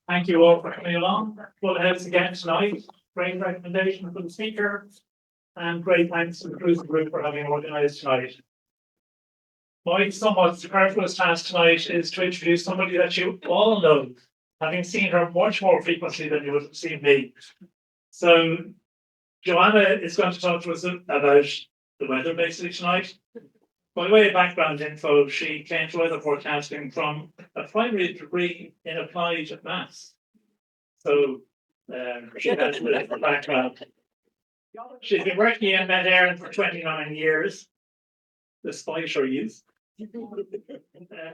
Thank you all for coming along. Full house again tonight. Great recommendation for the speaker, and great thanks to the cruising group for having organised tonight. My somewhat superfluous task tonight is to introduce somebody that you all know, having seen her much more frequently than you would have seen me. So, Joanna is going to talk to us about the weather basically tonight. By way of background info, she came to weather forecasting from a primary degree in applied maths. So she has a bit of background. She's been working in Met Éireann for 29 years, despite her youth.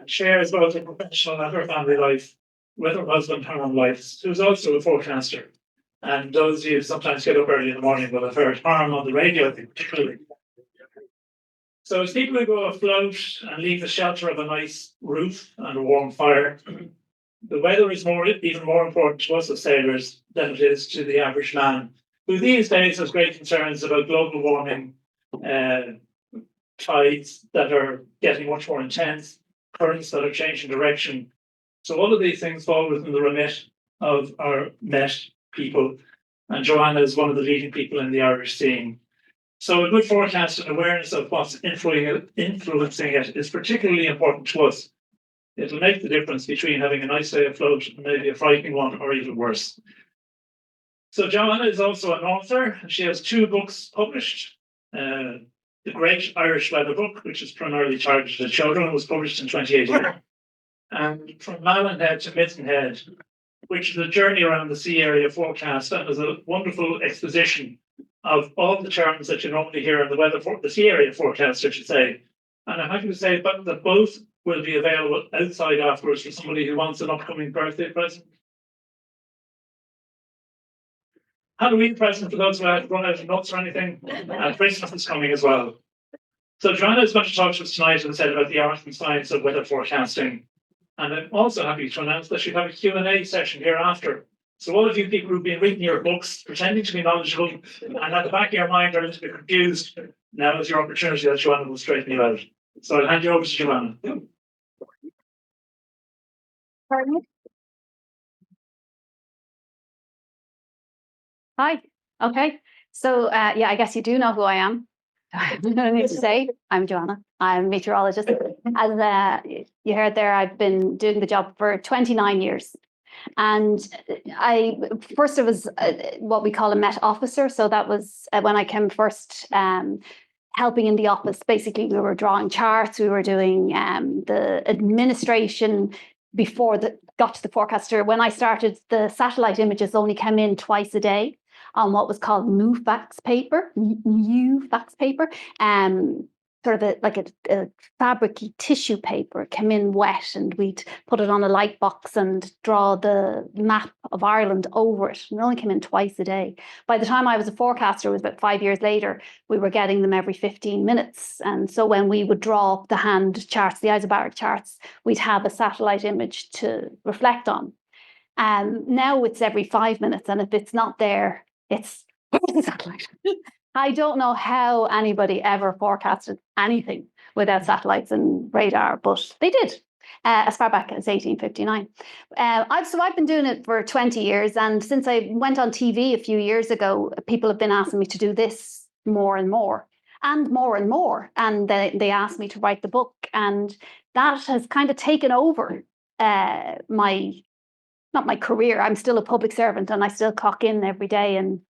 Shares both her professional and her family life with her husband, Harm Lights, who's also a forecaster. And those of you who sometimes get up early in the morning will have heard Harm on the radio, I think, particularly. So as people who go afloat and leave the shelter of a nice roof and a warm fire, the weather is even more important to us as sailors than it is to the average man, who these days has great concerns about global warming, tides that are getting much more intense, currents that are changing direction. So all of these things fall within the remit of our Met people, and Joanna is one of the leading people in the Irish scene. So a good forecast and awareness of what's influencing it is particularly important to us. It'll make the difference between having a nice day afloat and maybe a frightening one or even worse. So Joanna is also an author. She has 2 books published. The Great Irish Weather Book, which is primarily targeted at children, was published in 2018. And From Mallinhead to Mittenhead, which is a journey around the sea area forecast, and is a wonderful exposition of all the terms that you normally hear in the sea area forecast, I should say. And I'm happy to say that both will be available outside afterwards for somebody who wants an upcoming birthday present. Halloween present for those who have run out of nuts or anything, and Christmas is coming as well. So Joanna is going to talk to us tonight, as I said, about the art and science of weather forecasting. And I'm also happy to announce that she'll have a Q&A session hereafter. So all of you people who've been reading your books, pretending to be knowledgeable, and at the back of your mind are a little bit confused, now is your opportunity that Joanna will straighten you out. So I'll hand you over to Joanna. Pardon? Hi. Okay. So yeah, I guess you do know who I am. I don't need to say. I'm Joanna. I'm a meteorologist. As you heard there, I've been doing the job for 29 years. And I first it was what we call a Met officer. So that was when I came first helping in the office. Basically, we were drawing charts. We were doing the administration before got to the forecaster. When I started, the satellite images only came in twice a day on what was called new fax paper, sort of like a fabricy tissue paper. It came in wet, and we'd put it on a light box and draw the map of Ireland over it. And it only came in twice a day. By the time I was a forecaster, it was about 5 years later, we were getting them every 15 minutes. And so when we would draw the hand charts, the isobaric charts, we'd have a satellite image to reflect on. Now it's every 5 minutes, and if it's not there, it's the satellite. I don't know how anybody ever forecasted anything without satellites and radar, but they did as far back as 1859. I've been doing it for 20 years, and since I went on TV a few years ago, people have been asking me to do this more and more, and more and more, and they asked me to write the book, and that has kind of taken over not my career. I'm still a public servant, and I still clock in every day and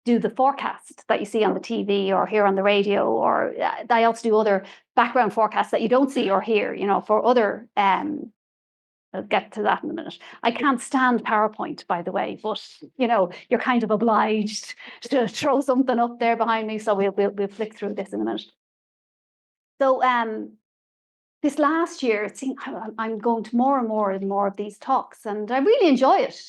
do the forecast that you see on the TV or hear on the radio, or I also do other background forecasts that you don't see or hear, for other, I'll get to that in a minute. I can't stand PowerPoint, by the way, but, you're kind of obliged to throw something up there behind me, so we'll flick through this in a minute. So this last year, it seems I'm going to more and more of these talks, and I really enjoy it.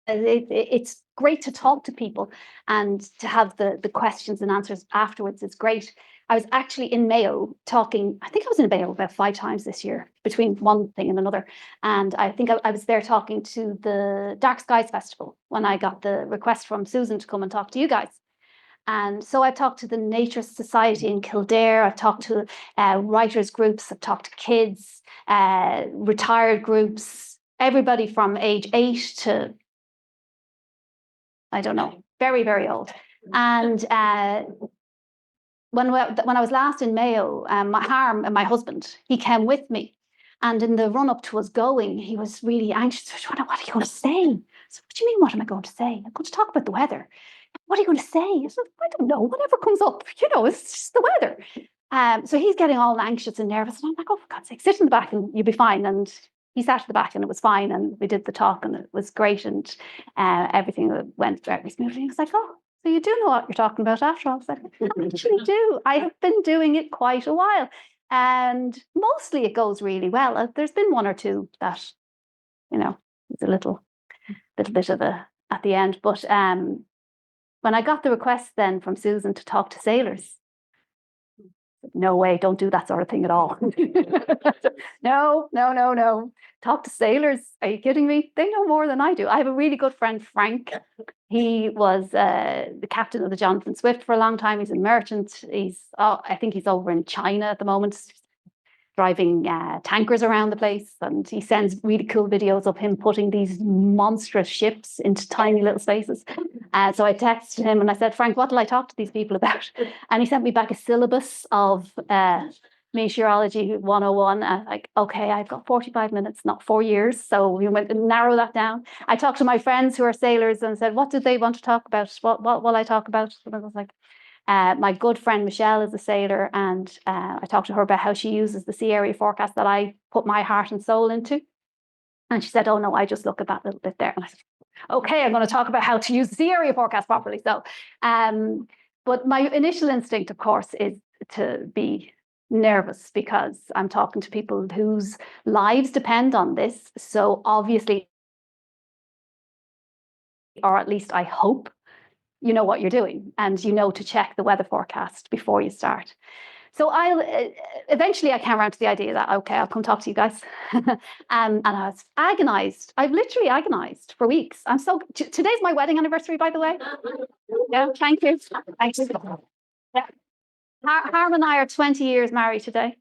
It's great to talk to people and to have the questions and answers afterwards. It's great. I was actually in Mayo talking, I think I was in Mayo about 5 times this year, between one thing and another. And I think I was there talking to the Dark Skies Festival when I got the request from Susan to come and talk to you guys. And so I've talked to the Nature Society in Kildare. I've talked to writers groups. I've talked to kids, retired groups, everybody from age 8 to, I don't know, very, very old. And when I was last in Mayo, my husband, he came with me. And in the run up to us going, he was really anxious. What are you going to say? I said, what do you mean, what am I going to say? I'm going to talk about the weather. What are you going to say? I said, I don't know, whatever comes up, it's just the weather. So he's getting all anxious and nervous. And I'm like, oh, for God's sake, sit in the back and you'll be fine. And he sat at the back and it was fine. And we did the talk and it was great. And everything went very smoothly. He was like, oh, so you do know what you're talking about after all. I was like, I actually do. I have been doing it quite a while. And mostly it goes really well. There's been one or two that, it's a little bit of at the end. But when I got the request then from Susan to talk to sailors, no way, don't do that sort of thing at all. No. Talk to sailors. Are you kidding me? They know more than I do. I have a really good friend, Frank. He was the captain of the Jonathan Swift for a long time. He's a merchant. I think he's over in China at the moment, driving tankers around the place. And he sends really cool videos of him putting these monstrous ships into tiny little spaces. So I texted him and I said, Frank, what will I talk to these people about? And he sent me back a syllabus of meteorology 101. Like, okay, I've got 45 minutes, not 4 years. So we went and narrow that down. I talked to my friends who are sailors and said, what did they want to talk about? What will I talk about? And I was like, my good friend Michelle is a sailor, and I talked to her about how she uses the sea area forecast that I put my heart and soul into. And she said, oh no, I just look at that little bit there. And I said, okay, I'm going to talk about how to use the sea area forecast properly. So, but my initial instinct, of course, is to be nervous because I'm talking to people whose lives depend on this. So obviously, or at least I hope, you know what you're doing and you know to check the weather forecast before you start. So eventually I came around to the idea that, okay, I'll come talk to you guys. And I was agonized. I've literally agonized for weeks. Today's my wedding anniversary, by the way. Yeah, thank you. Thank you. Yeah. Harm and I are 20 years married today.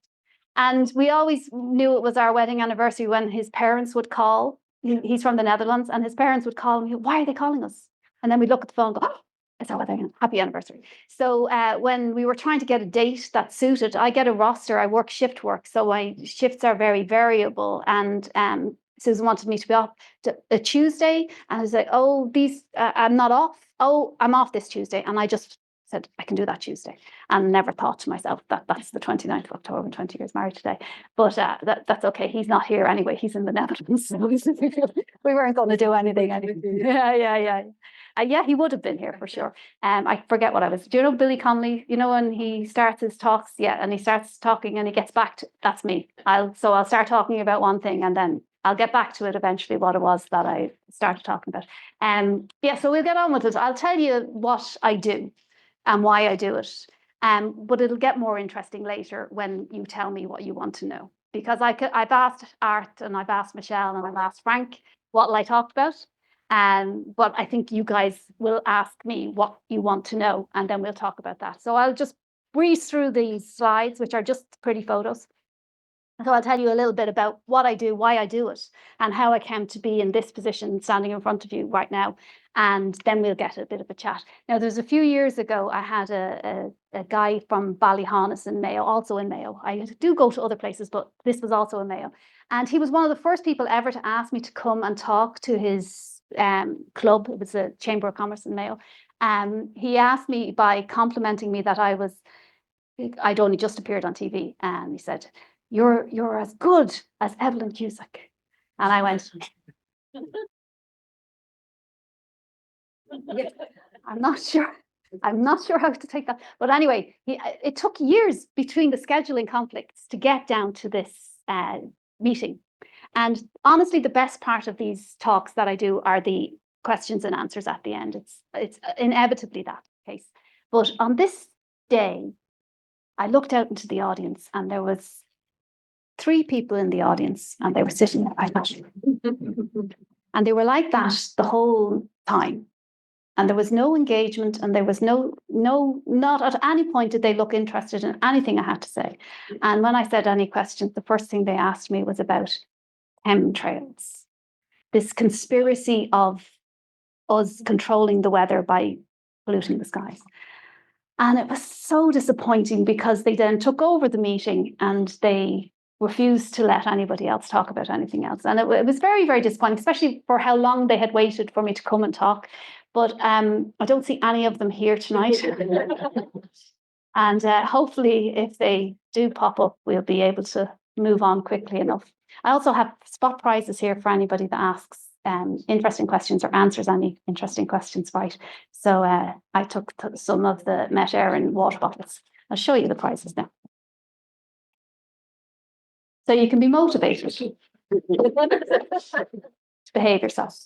And we always knew it was our wedding anniversary when his parents would call. He's from the Netherlands, and his parents would call him. Why are they calling us? And then we'd look at the phone and go, oh, it's our wedding, happy anniversary. So when we were trying to get a date that suited, I get a roster, I work shift work. So my shifts are very variable. And Susan wanted me to be off a Tuesday. And I was like, oh, I'm not off. Oh, I'm off this Tuesday. And I just said, I can do that Tuesday. And never thought to myself that that's the 29th of October and 20 years married today. But that's okay. He's not here anyway. He's in the Netherlands. So we weren't going to do anything. Yeah, he would have been here for sure. I forget what I was. Do you know Billy Connolly? You know when he starts his talks? Yeah, and he starts talking and he gets back to, that's me. I'll start talking about one thing and then I'll get back to it eventually, what it was that I started talking about. Yeah, so we'll get on with it. I'll tell you what I do and why I do it. But it'll get more interesting later when you tell me what you want to know. Because I've asked Art and I've asked Michelle and I've asked Frank, what will I talk about? But I think you guys will ask me what you want to know, and then we'll talk about that. So I'll just breeze through these slides, which are just pretty photos. So I'll tell you a little bit about what I do, why I do it, and how I came to be in this position standing in front of you right now. And then we'll get a bit of a chat. Now, there's a few years ago, I had a guy from Ballyhonus in Mayo, also in Mayo. I do go to other places, but this was also in Mayo. And he was one of the first people ever to ask me to come and talk to his club. It was a Chamber of Commerce in Mayo. He asked me by complimenting me that I'd only just appeared on TV, and he said, you're as good as Evelyn Cusack. And I went, I'm not sure how to take that. But anyway, it took years between the scheduling conflicts to get down to this meeting. And honestly, the best part of these talks that I do are the questions and answers at the end. It's inevitably that case. But on this day, I looked out into the audience and there was 3 people in the audience and they were sitting there. And they were like that the whole time. And there was no engagement and there was not at any point did they look interested in anything I had to say. And when I said any questions, the first thing they asked me was about chemtrails. this conspiracy of us controlling the weather by polluting the skies. And it was so disappointing because they then took over the meeting and they refused to let anybody else talk about anything else. And it was very, very disappointing, especially for how long they had waited for me to come and talk. But I don't see any of them here tonight. And hopefully, if they do pop up, we'll be able to move on quickly enough. I also have spot prizes here for anybody that asks interesting questions or answers any interesting questions, right? So I took some of the Met Éireann water bottles. I'll show you the prizes now. So you can be motivated to behave yourself.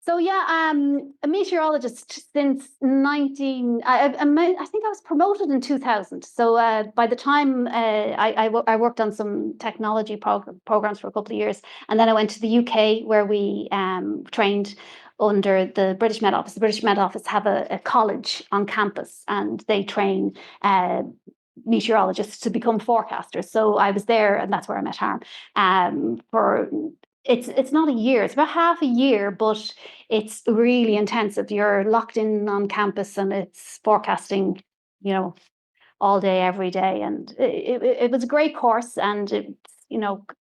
So yeah, a meteorologist since I think I was promoted in 2000. So by the time I worked on some technology programs for a couple of years, and then I went to the UK where we trained under the British Met Office. The British Met Office have a college on campus, and they train meteorologists to become forecasters. So I was there, and that's where I met Harm for. It's not a year, it's about half a year, but it's really intensive. You're locked in on campus and it's forecasting, all day, every day. And it was a great course, and it's,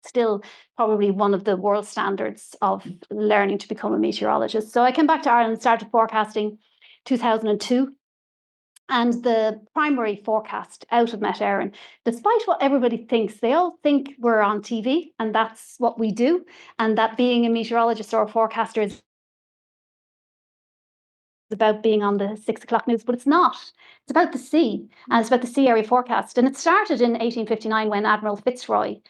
still probably one of the world standards of learning to become a meteorologist. So I came back to Ireland and started forecasting 2002. And the primary forecast out of Met Éireann, despite what everybody thinks, they all think we're on TV and that's what we do, and that being a meteorologist or a forecaster is about being on the 6 o'clock news, but it's not. It's about the sea, and it's about the sea area forecast. And it started in 1859 when Admiral Fitzroy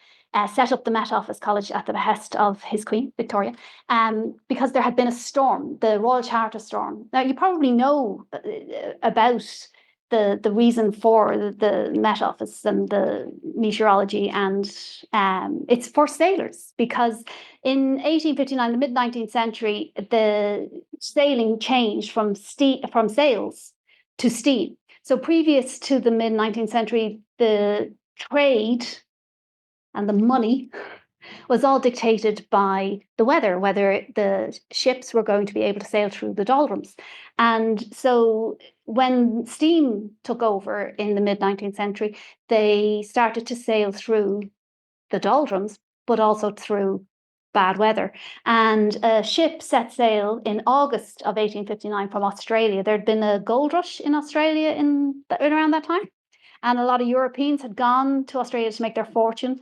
set up the Met Office College at the behest of his Queen, Victoria, because there had been a storm, the Royal Charter storm. Now, you probably know about the reason for the Met Office and the meteorology, and it's for sailors, because in 1859, the mid-19th century, the sailing changed from sails to steam. So previous to the mid-19th century, the trade and the money was all dictated by the weather, whether the ships were going to be able to sail through the doldrums. And so when steam took over in the mid-19th century, they started to sail through the doldrums, but also through bad weather. And a ship set sail in August of 1859 from Australia. There'd been a gold rush in Australia in around that time. And a lot of Europeans had gone to Australia to make their fortune,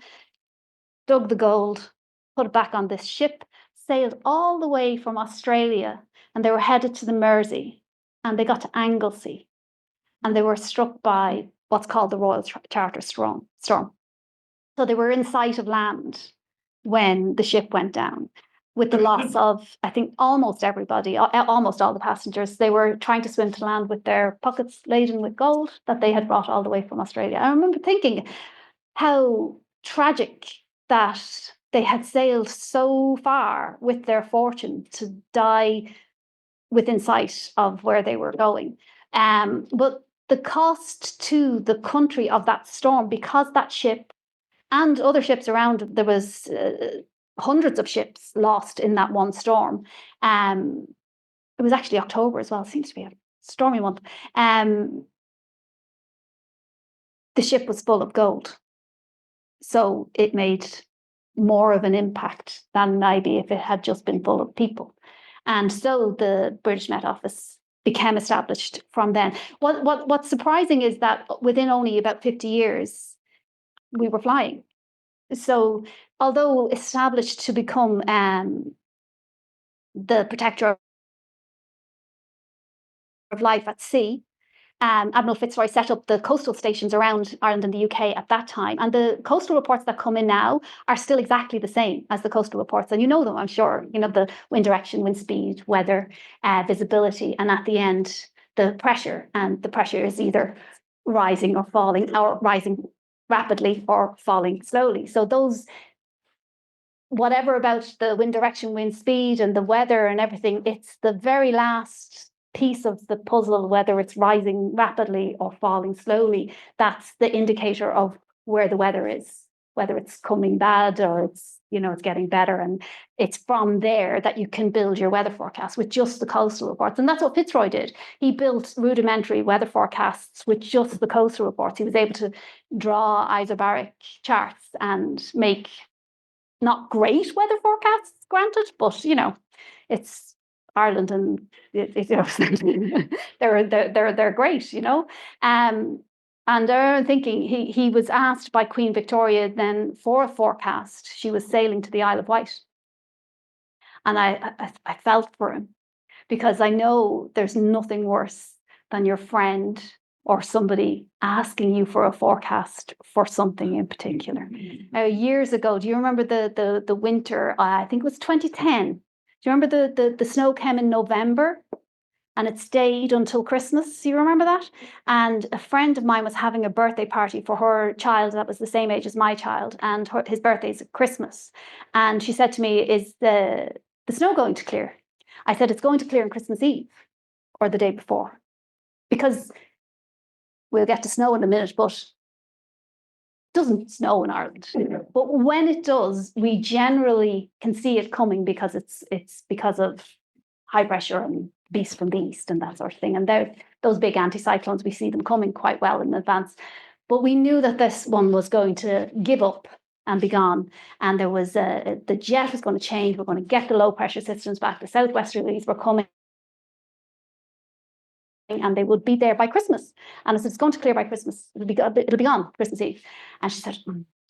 dug the gold, put it back on this ship, sailed all the way from Australia, and they were headed to the Mersey, and they got to Anglesey, and they were struck by what's called the Royal Charter storm. So they were in sight of land when the ship went down, with the loss of, I think, almost everybody, almost all the passengers. They were trying to swim to land with their pockets laden with gold that they had brought all the way from Australia. I remember thinking how tragic that they had sailed so far with their fortune to die within sight of where they were going. But the cost to the country of that storm, because that ship and other ships around, there was hundreds of ships lost in that one storm. It was actually October as well. It seems to be a stormy month. The ship was full of gold. So it made more of an impact than maybe if it had just been full of people. And so the British Met Office became established from then. What's surprising is that within only about 50 years, we were flying. So although established to become the protector of life at sea, Admiral Fitzroy set up the coastal stations around Ireland and the UK at that time. And the coastal reports that come in now are still exactly the same as the coastal reports. And you know them, I'm sure. You know, the wind direction, wind speed, weather, visibility, and at the end, the pressure. And the pressure is either rising or falling, or rising rapidly or falling slowly. So those, whatever about the wind direction, wind speed, and the weather and everything, it's the very last piece of the puzzle, whether it's rising rapidly or falling slowly. That's the indicator of where the weather is whether it's coming bad or it's, it's getting better. And it's from there that you can build your weather forecast with just the coastal reports. And that's what Fitzroy did. He built rudimentary weather forecasts with just the coastal reports. He was able to draw isobaric charts and make not great weather forecasts, granted, but it's Ireland, and they're great, and I'm thinking he was asked by Queen Victoria then for a forecast. She was sailing to the Isle of Wight, and I felt for him, because I know there's nothing worse than your friend or somebody asking you for a forecast for something in particular. Years ago, do you remember the winter? I think it was 2010. Do you remember the snow came in November and it stayed until Christmas? Do you remember that? And a friend of mine was having a birthday party for her child that was the same age as my child, and his birthday's at Christmas. And she said to me, "Is the snow going to clear?" I said, "It's going to clear on Christmas Eve or the day before, because we'll get to snow in a minute, but it doesn't snow in Ireland. But when it does, we generally can see it coming, because it's because of high pressure and beast from the east and that sort of thing. And those big anticyclones, we see them coming quite well in advance. But we knew that this one was going to give up and be gone. And there was the jet was going to change. We're going to get the low pressure systems back. The southwesterlies were coming, and they would be there by Christmas. And I said, "It's going to clear by Christmas. It'll be gone Christmas Eve." And she said,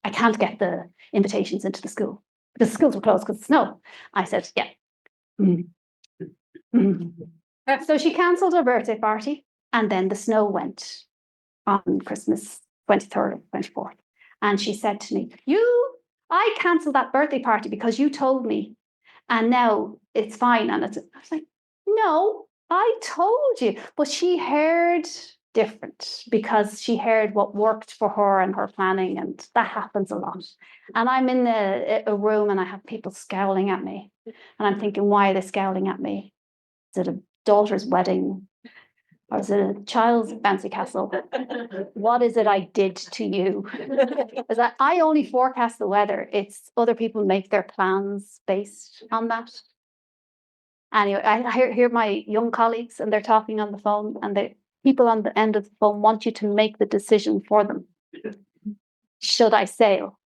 "I can't get the invitations into the school because the schools were closed because of snow." I said, "Yeah." So she cancelled her birthday party, and then the snow went on Christmas 23rd or 24th. And she said to me, I cancelled that birthday party because you told me, and now it's fine." And I was like, "No, I told you." But she heard different, because she heard what worked for her and her planning, and that happens a lot. And I'm in a room and I have people scowling at me, and I'm thinking, why are they scowling at me? Is it a daughter's wedding, or is it a child's bouncy castle? What is it I did to you? Is that I only forecast the weather. It's other people make their plans based on that. Anyway, I hear my young colleagues, and they're talking on the phone, and the people on the end of the phone want you to make the decision for them. Should I sail?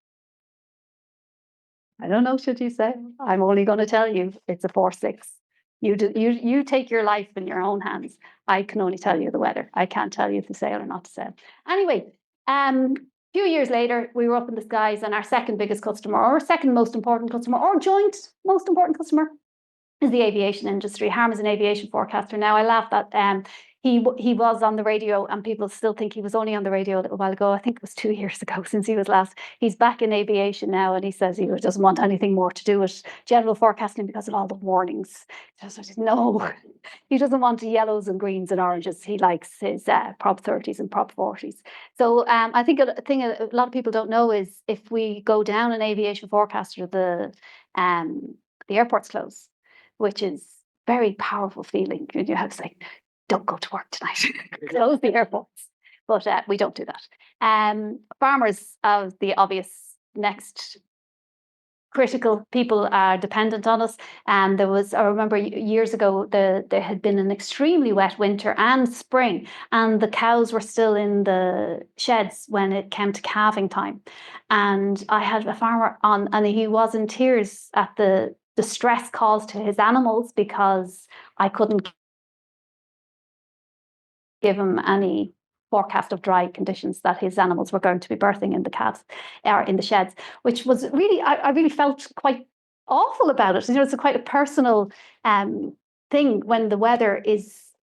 I don't know. Should you sail? I'm only going to tell you it's a 4-6. You take your life in your own hands. I can only tell you the weather. I can't tell you to sail or not to sail. Anyway, a few years later, we were up in the skies, and our second biggest customer, or second most important customer, or joint most important customer, is the aviation industry. Harm is an aviation forecaster now. I laugh that he was on the radio, and people still think he was only on the radio a little while ago. I think it was 2 years ago since he was last. He's back in aviation now, and he says he doesn't want anything more to do with general forecasting because of all the warnings. No, he doesn't want the yellows and greens and oranges. He likes his Prop 30s and Prop 40s. So I think a thing a lot of people don't know is, if we go down an aviation forecaster, the airports close, which is very powerful feeling. You have to say, "Don't go to work tonight." Close the airports. But we don't do that. Farmers are the obvious next critical people, are dependent on us. And I remember years ago, there had been an extremely wet winter and spring, and the cows were still in the sheds when it came to calving time. And I had a farmer on, and he was in tears at the stress caused to his animals, because I couldn't give him any forecast of dry conditions that his animals were going to be birthing in the calves or in the sheds, which was really, I really felt quite awful about it. It's quite a personal thing when the weather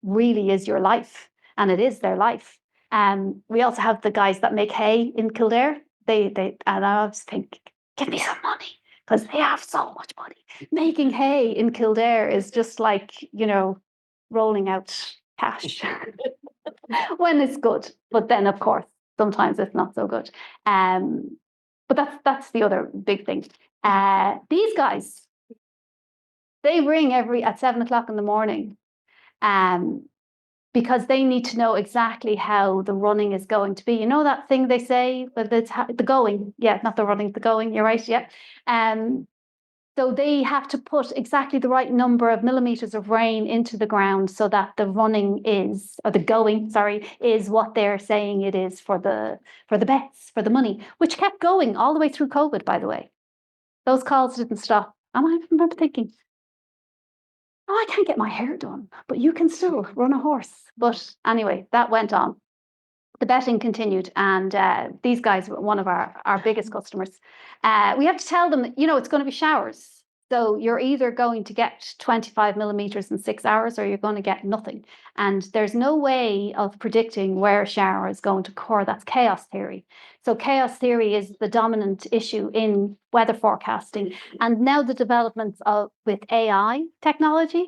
really is your life, and it is their life. We also have the guys that make hay in Kildare. And I always think, give me some money, because they have so much money. Making hay in Kildare is just like, rolling out cash when it's good. But then, of course, sometimes it's not so good. But that's the other big thing. These guys, they ring at 7 o'clock in the morning, because they need to know exactly how the running is going to be. You know that thing they say, but it's the going. Yeah, not the running, the going. You're right. Yeah. So they have to put exactly the right number of millimeters of rain into the ground so that the running is, or the going, sorry, is what they're saying it is for the bets, for the money, which kept going all the way through COVID, by the way. Those calls didn't stop. And I remember thinking, oh, I can't get my hair done, but you can still run a horse. But anyway, that went on. The betting continued, and these guys were one of our biggest customers. We have to tell them, you know, it's going to be showers. So you're either going to get 25 millimeters in 6 hours or you're going to get nothing. And there's no way of predicting where a shower is going to occur. That's chaos theory. So chaos theory is the dominant issue in weather forecasting. And now the developments with AI technology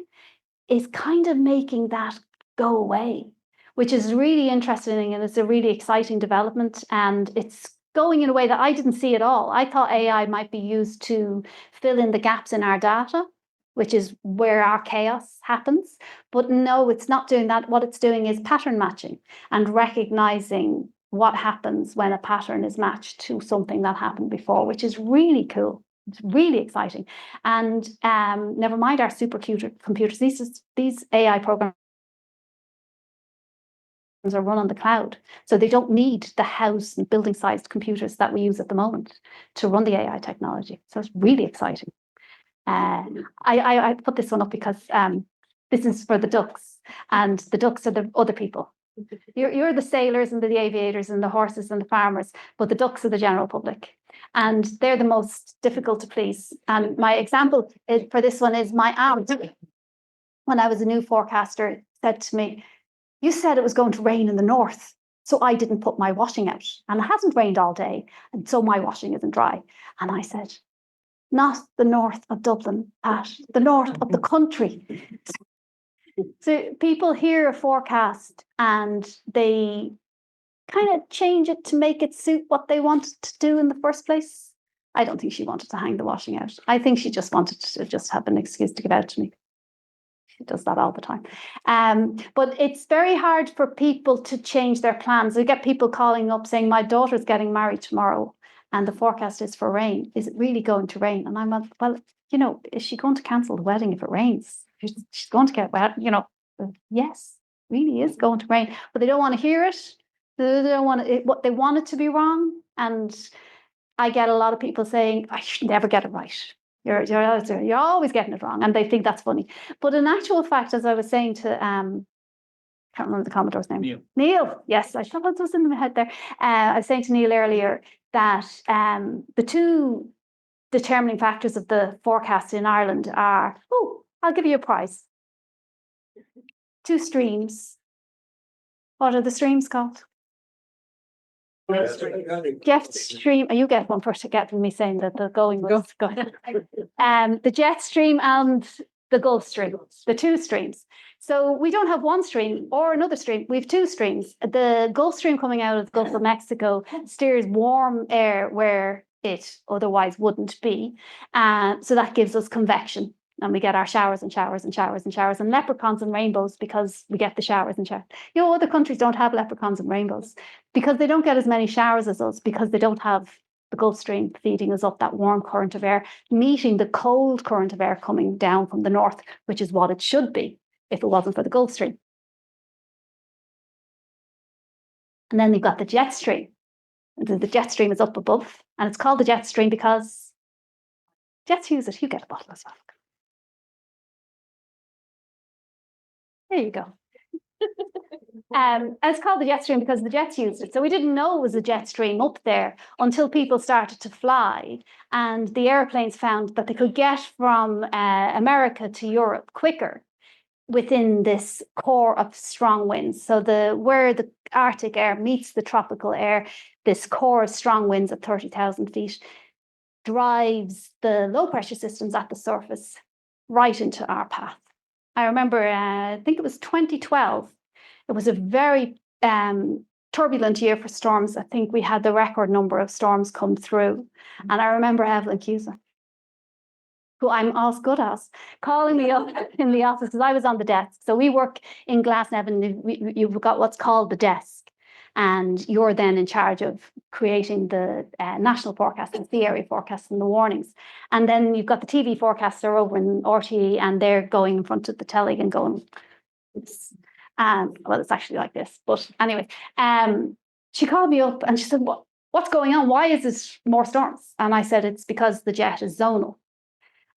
is kind of making that go away, which is really interesting, and it's a really exciting development. And it's going in a way that I didn't see at all. I thought AI might be used to fill in the gaps in our data, which is where our chaos happens. But no, it's not doing that. What it's doing is pattern matching and recognizing what happens when a pattern is matched to something that happened before, which is really cool. It's really exciting. And never mind our supercomputers, these AI programs are run on the cloud. So they don't need the house and building sized computers that we use at the moment to run the AI technology. So it's really exciting. I put this one up because this is for the ducks, and the ducks are the other people. You're the sailors and the aviators and the horses and the farmers, but the ducks are the general public. And they're the most difficult to please. And my example for this one is my aunt, when I was a new forecaster, said to me, you said it was going to rain in the north, so I didn't put my washing out. And it hasn't rained all day, and so my washing isn't dry. And I said, not the north of Dublin, Pat, the north of the country. So people hear a forecast and they kind of change it to make it suit what they wanted to do in the first place. I don't think she wanted to hang the washing out. I think she just wanted to just have an excuse to give out to me. She does that all the time. But it's very hard for people to change their plans. We get people calling up saying, my daughter's getting married tomorrow and the forecast is for rain. Is it really going to rain? And I'm like, well, you know, is she going to cancel the wedding if it rains? She's going to get wet, you know. Yes, really is going to rain, but they don't want to hear it. They don't want it. What they want it to be wrong. And I get a lot of people saying, I should never get it right. You're always getting it wrong, and they think that's funny. But in actual fact, as I was saying to can't remember the Commodore's name. Neil, yes, I thought it was in my head there. I was saying to Neil earlier that the two determining factors of the forecast in Ireland are, I'll give you a prize. 2 streams. What are the streams called? Jet stream. You get one first to get me saying that the going was going. The jet stream and the Gulf Stream, the 2 streams. So we don't have one stream or another stream. We have 2 streams. The Gulf Stream coming out of the Gulf of Mexico steers warm air where it otherwise wouldn't be. So that gives us convection. And we get our showers and showers and showers and showers and leprechauns and rainbows because we get the showers and showers. You know, other countries don't have leprechauns and rainbows because they don't get as many showers as us, because they don't have the Gulf Stream feeding us up that warm current of air, meeting the cold current of air coming down from the north, which is what it should be if it wasn't for the Gulf Stream. And then they've got the jet stream. The jet stream is up above, and it's called the jet stream because jets use it. You get a bottle as well. There you go. And it's called the jet stream because the jets used it. So we didn't know it was a jet stream up there until people started to fly. And the airplanes found that they could get from America to Europe quicker within this core of strong winds. So where the Arctic air meets the tropical air, this core of strong winds at 30,000 feet drives the low pressure systems at the surface right into our path. I remember, I think it was 2012. It was a very turbulent year for storms. I think we had the record number of storms come through. And I remember Evelyn Cusa. who I'm as good as, calling me up in the office because I was on the desk. So we work in Glasnevin. You've got what's called the desk, and you're then in charge of creating the national forecast, the area forecast, and the warnings. And then you've got the TV forecaster over in RTE, and they're going in front of the telly and going, well, it's actually like this. But anyway, she called me up and she said, what's going on? Why is it more storms? And I said, it's because the jet is zonal.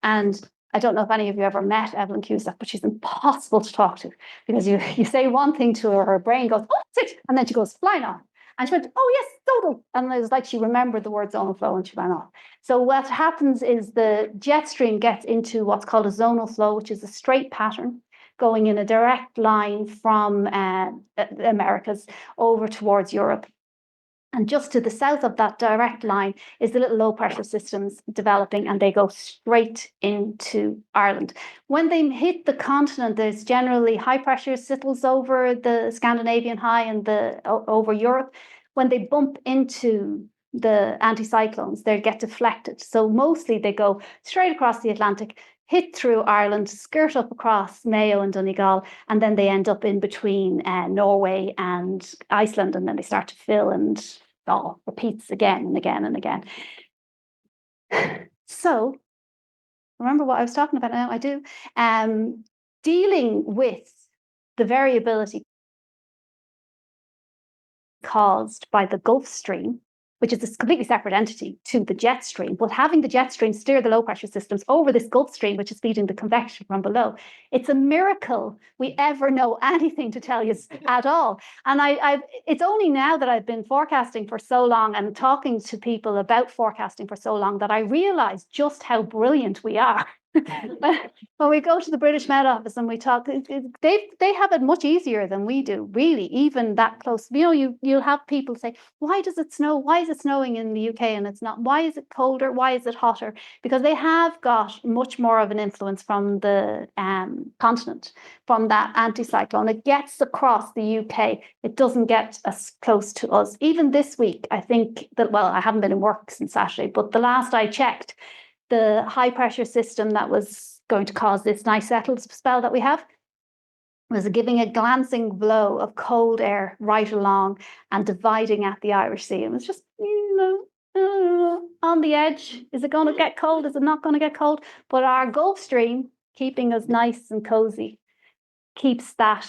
And I don't know if any of you ever met Evelyn Cusack, but she's impossible to talk to because you say one thing to her, her brain goes, oh, that's it. And then she goes flying off. And she went, oh, yes, zonal. And it was like she remembered the word zonal flow and she ran off. So what happens is the jet stream gets into what's called a zonal flow, which is a straight pattern going in a direct line from the Americas over towards Europe. And just to the south of that direct line is the little low pressure systems developing, and they go straight into Ireland. When they hit the continent, there's generally high pressure settles over the Scandinavian high and over Europe. When they bump into the anticyclones, they get deflected. So mostly they go straight across the Atlantic, hit through Ireland, skirt up across Mayo and Donegal, and then they end up in between Norway and Iceland, and then they start to fill and repeats again and again and again. So, remember what I was talking about now? I do. Dealing with the variability caused by the Gulf Stream, which is a completely separate entity to the jet stream, but having the jet stream steer the low pressure systems over this Gulf Stream, which is feeding the convection from below, it's a miracle we ever know anything to tell you at all. And it's only now that I've been forecasting for so long and talking to people about forecasting for so long that I realize just how brilliant we are. When we go to the British Met Office and we talk, they have it much easier than we do, really, even that close. You'll have people say, why does it snow? Why is it snowing in the UK and it's not? Why is it colder? Why is it hotter? Because they have got much more of an influence from the continent, from that anticyclone. It gets across the UK. It doesn't get as close to us. Even this week, I think that, well, I haven't been in work since Saturday, but the last I checked, the high pressure system that was going to cause this nice settled spell that we have was giving a glancing blow of cold air right along and dividing at the Irish Sea. It was just, on the edge. Is it going to get cold? Is it not going to get cold? But our Gulf Stream, keeping us nice and cozy, keeps that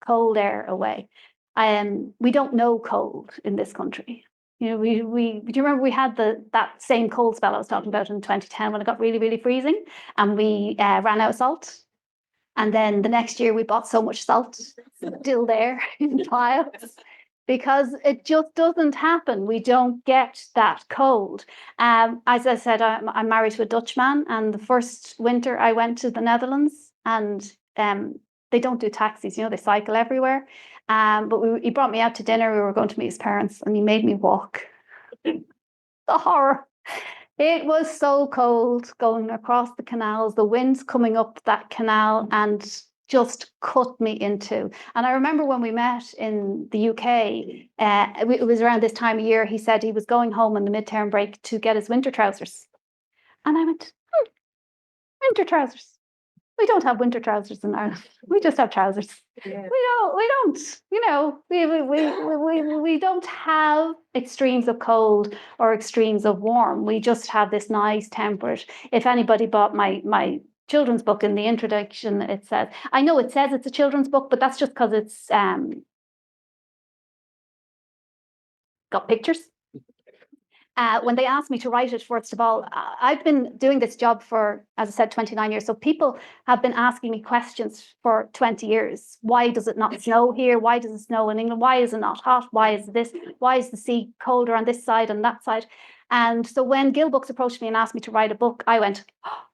cold air away. We don't know cold in this country. Do you remember we had that same cold spell I was talking about in 2010 when it got really, really freezing and we ran out of salt? And then the next year we bought so much salt still there in piles because it just doesn't happen. We don't get that cold. As I said, I'm married to a Dutchman, and the first winter I went to the Netherlands, and they don't do taxis, they cycle everywhere. But he brought me out to dinner. We were going to meet his parents, and he made me walk. The horror. It was so cold going across the canals, the winds coming up that canal and just cut me into. And I remember when we met in the UK, it was around this time of year, he said he was going home on the midterm break to get his winter trousers. And I went, winter trousers. We don't have winter trousers in Ireland. We just have trousers. Yeah. We don't have extremes of cold or extremes of warm. We just have this nice temperate. If anybody bought my children's book, in the introduction, it says, I know it says it's a children's book, but that's just because it's got pictures. When they asked me to write it, first of all, I've been doing this job for, as I said, 29 years. So people have been asking me questions for 20 years. Why does it not snow here? Why does it snow in England? Why is it not hot? Why is this? Why is the sea colder on this side and that side? And so when Gill Books approached me and asked me to write a book, I went, oh.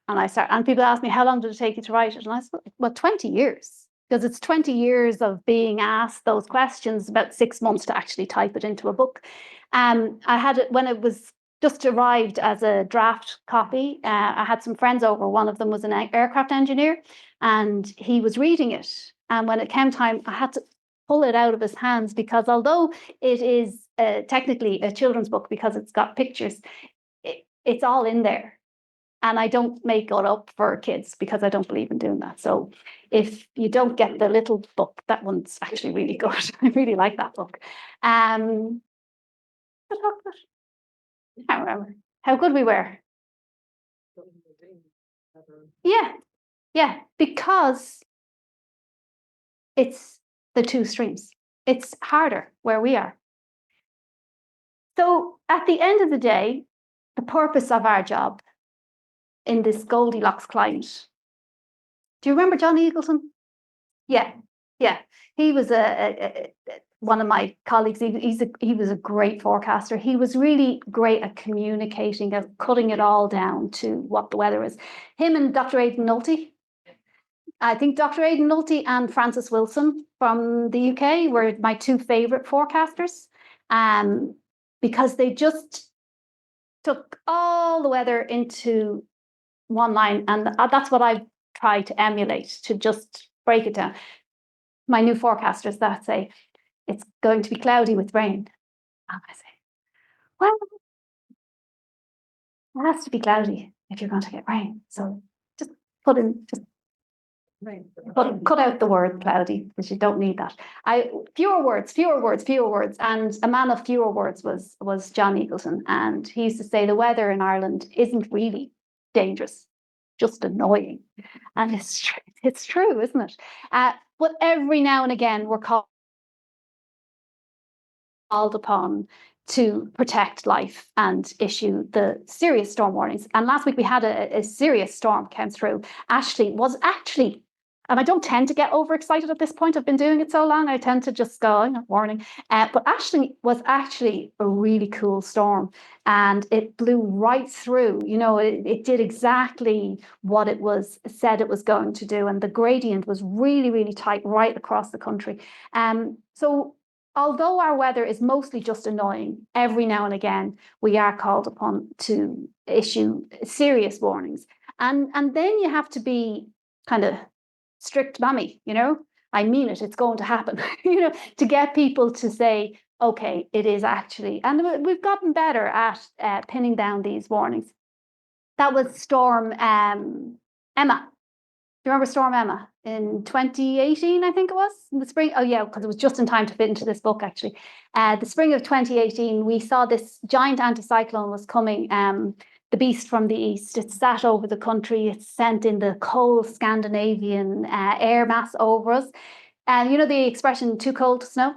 And people asked me, how long did it take you to write it? And I said, well, 20 years. Because it's 20 years of being asked those questions, about 6 months to actually type it into a book. I had it when it was just arrived as a draft copy. I had some friends over. One of them was an aircraft engineer, and he was reading it. And when it came time, I had to pull it out of his hands because although it is technically a children's book because it's got pictures, it's all in there. And I don't make it up for kids because I don't believe in doing that. So if you don't get the little book, that one's actually really good. I really like that book. I can't remember how good we were. Yeah, yeah, because it's the two streams. It's harder where we are. So at the end of the day, the purpose of our job in this Goldilocks climate. Do you remember John Eagleton? Yeah, yeah. He was one of my colleagues. He was a great forecaster. He was really great at communicating, at cutting it all down to what the weather is. Him and Dr. Aidan Nolte. I think Dr. Aidan Nolte and Francis Wilson from the UK were my two favourite forecasters, because they just took all the weather into one line, and that's what I try to emulate, to just break it down. My new forecasters that say it's going to be cloudy with rain, and I say, well, it has to be cloudy if you're going to get rain. So just cut out the word cloudy, because you don't need that. Fewer words, and a man of fewer words was John Eagleton, and he used to say the weather in Ireland isn't really dangerous, just annoying, and it's true, isn't it? But every now and again we're called upon to protect life and issue the serious storm warnings. And last week we had a serious storm came through. Ashley was actually, and I don't tend to get overexcited at this point. I've been doing it so long. I tend to just go, oh, warning. But Ashley was actually a really cool storm, and it blew right through. It did exactly what it was said it was going to do. And the gradient was really, really tight right across the country. So although our weather is mostly just annoying, every now and again we are called upon to issue serious warnings. And then you have to be kind of strict mummy, I mean it, it's going to happen, to get people to say, okay, it is actually, and we've gotten better at pinning down these warnings. That was Storm Emma. Do you remember Storm Emma in 2018, I think it was, in the spring? Oh, yeah, because it was just in time to fit into this book, actually. The spring of 2018, we saw this giant anticyclone was coming, the beast from the east. It sat over the country. It sent in the cold Scandinavian air mass over us. And you know the expression, too cold to snow?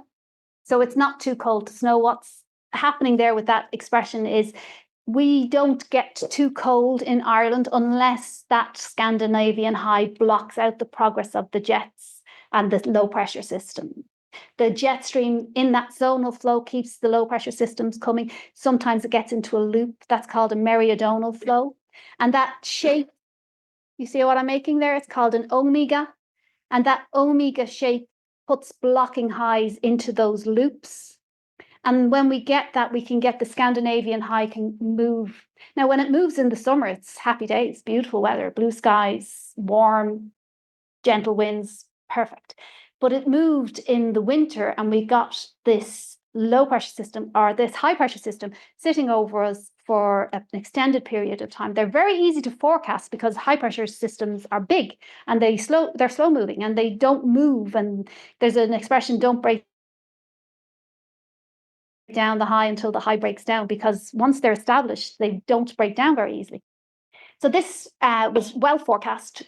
So it's not too cold to snow. What's happening there with that expression is we don't get too cold in Ireland unless that Scandinavian high blocks out the progress of the jets and the low pressure system. The jet stream in that zonal flow keeps the low pressure systems coming. Sometimes it gets into a loop that's called a meridional flow. And that shape, you see what I'm making there? It's called an omega. And that omega shape puts blocking highs into those loops. And when we get that, we can get the Scandinavian high can move. Now, when it moves in the summer, it's happy days, beautiful weather, blue skies, warm, gentle winds, perfect. But it moved in the winter, and we got this low pressure system, or this high pressure system, sitting over us for an extended period of time. They're very easy to forecast because high pressure systems are big and they're slow moving and they don't move. And there's an expression, don't break down the high until the high breaks down, because once they're established, they don't break down very easily. So this was well forecast.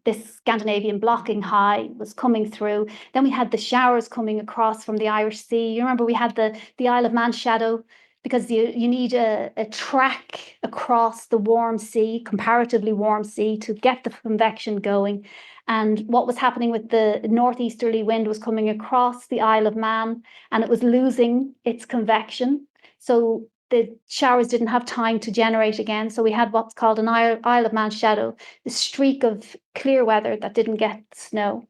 This Scandinavian blocking high was coming through. Then we had the showers coming across from the Irish Sea. You remember we had the Isle of Man shadow, because you need a track across the warm sea, comparatively warm sea, to get the convection going. And what was happening with the northeasterly wind was coming across the Isle of Man, and it was losing its convection. So the showers didn't have time to generate again. So we had what's called an Isle of Man shadow, the streak of clear weather that didn't get snow.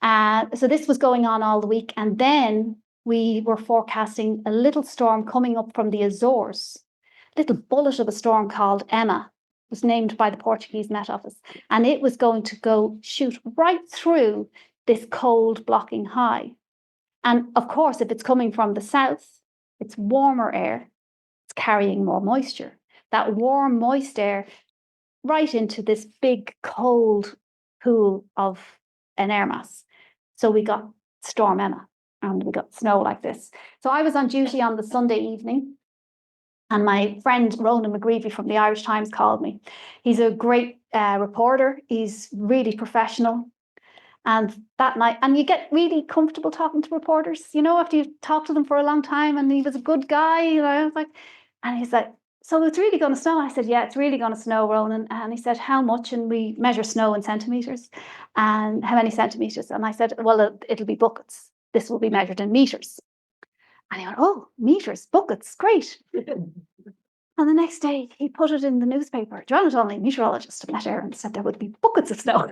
So this was going on all the week. And then we were forecasting a little storm coming up from the Azores, little bullet of a storm called Emma. It was named by the Portuguese Met Office. And it was going to shoot right through this cold blocking high. And of course, if it's coming from the south, it's warmer air, it's carrying more moisture. That warm, moist air right into this big cold pool of an air mass. So we got Storm Emma and we got snow like this. So I was on duty on the Sunday evening, and my friend Ronan McGreevy from the Irish Times called me. He's a great reporter. He's really professional. And that night, and you get really comfortable talking to reporters, after you've talked to them for a long time, and he was a good guy, I was like, and he's like, so it's really going to snow? I said, yeah, it's really going to snow, Ronan. And he said, how much? And we measure snow in centimeters. And how many centimeters? And I said, well, it'll be buckets. This will be measured in meters. And he went, oh, meters, buckets, great. And the next day, he put it in the newspaper. Joanna Donnelly, meteorologist of Met Éireann, said there would be buckets of snow.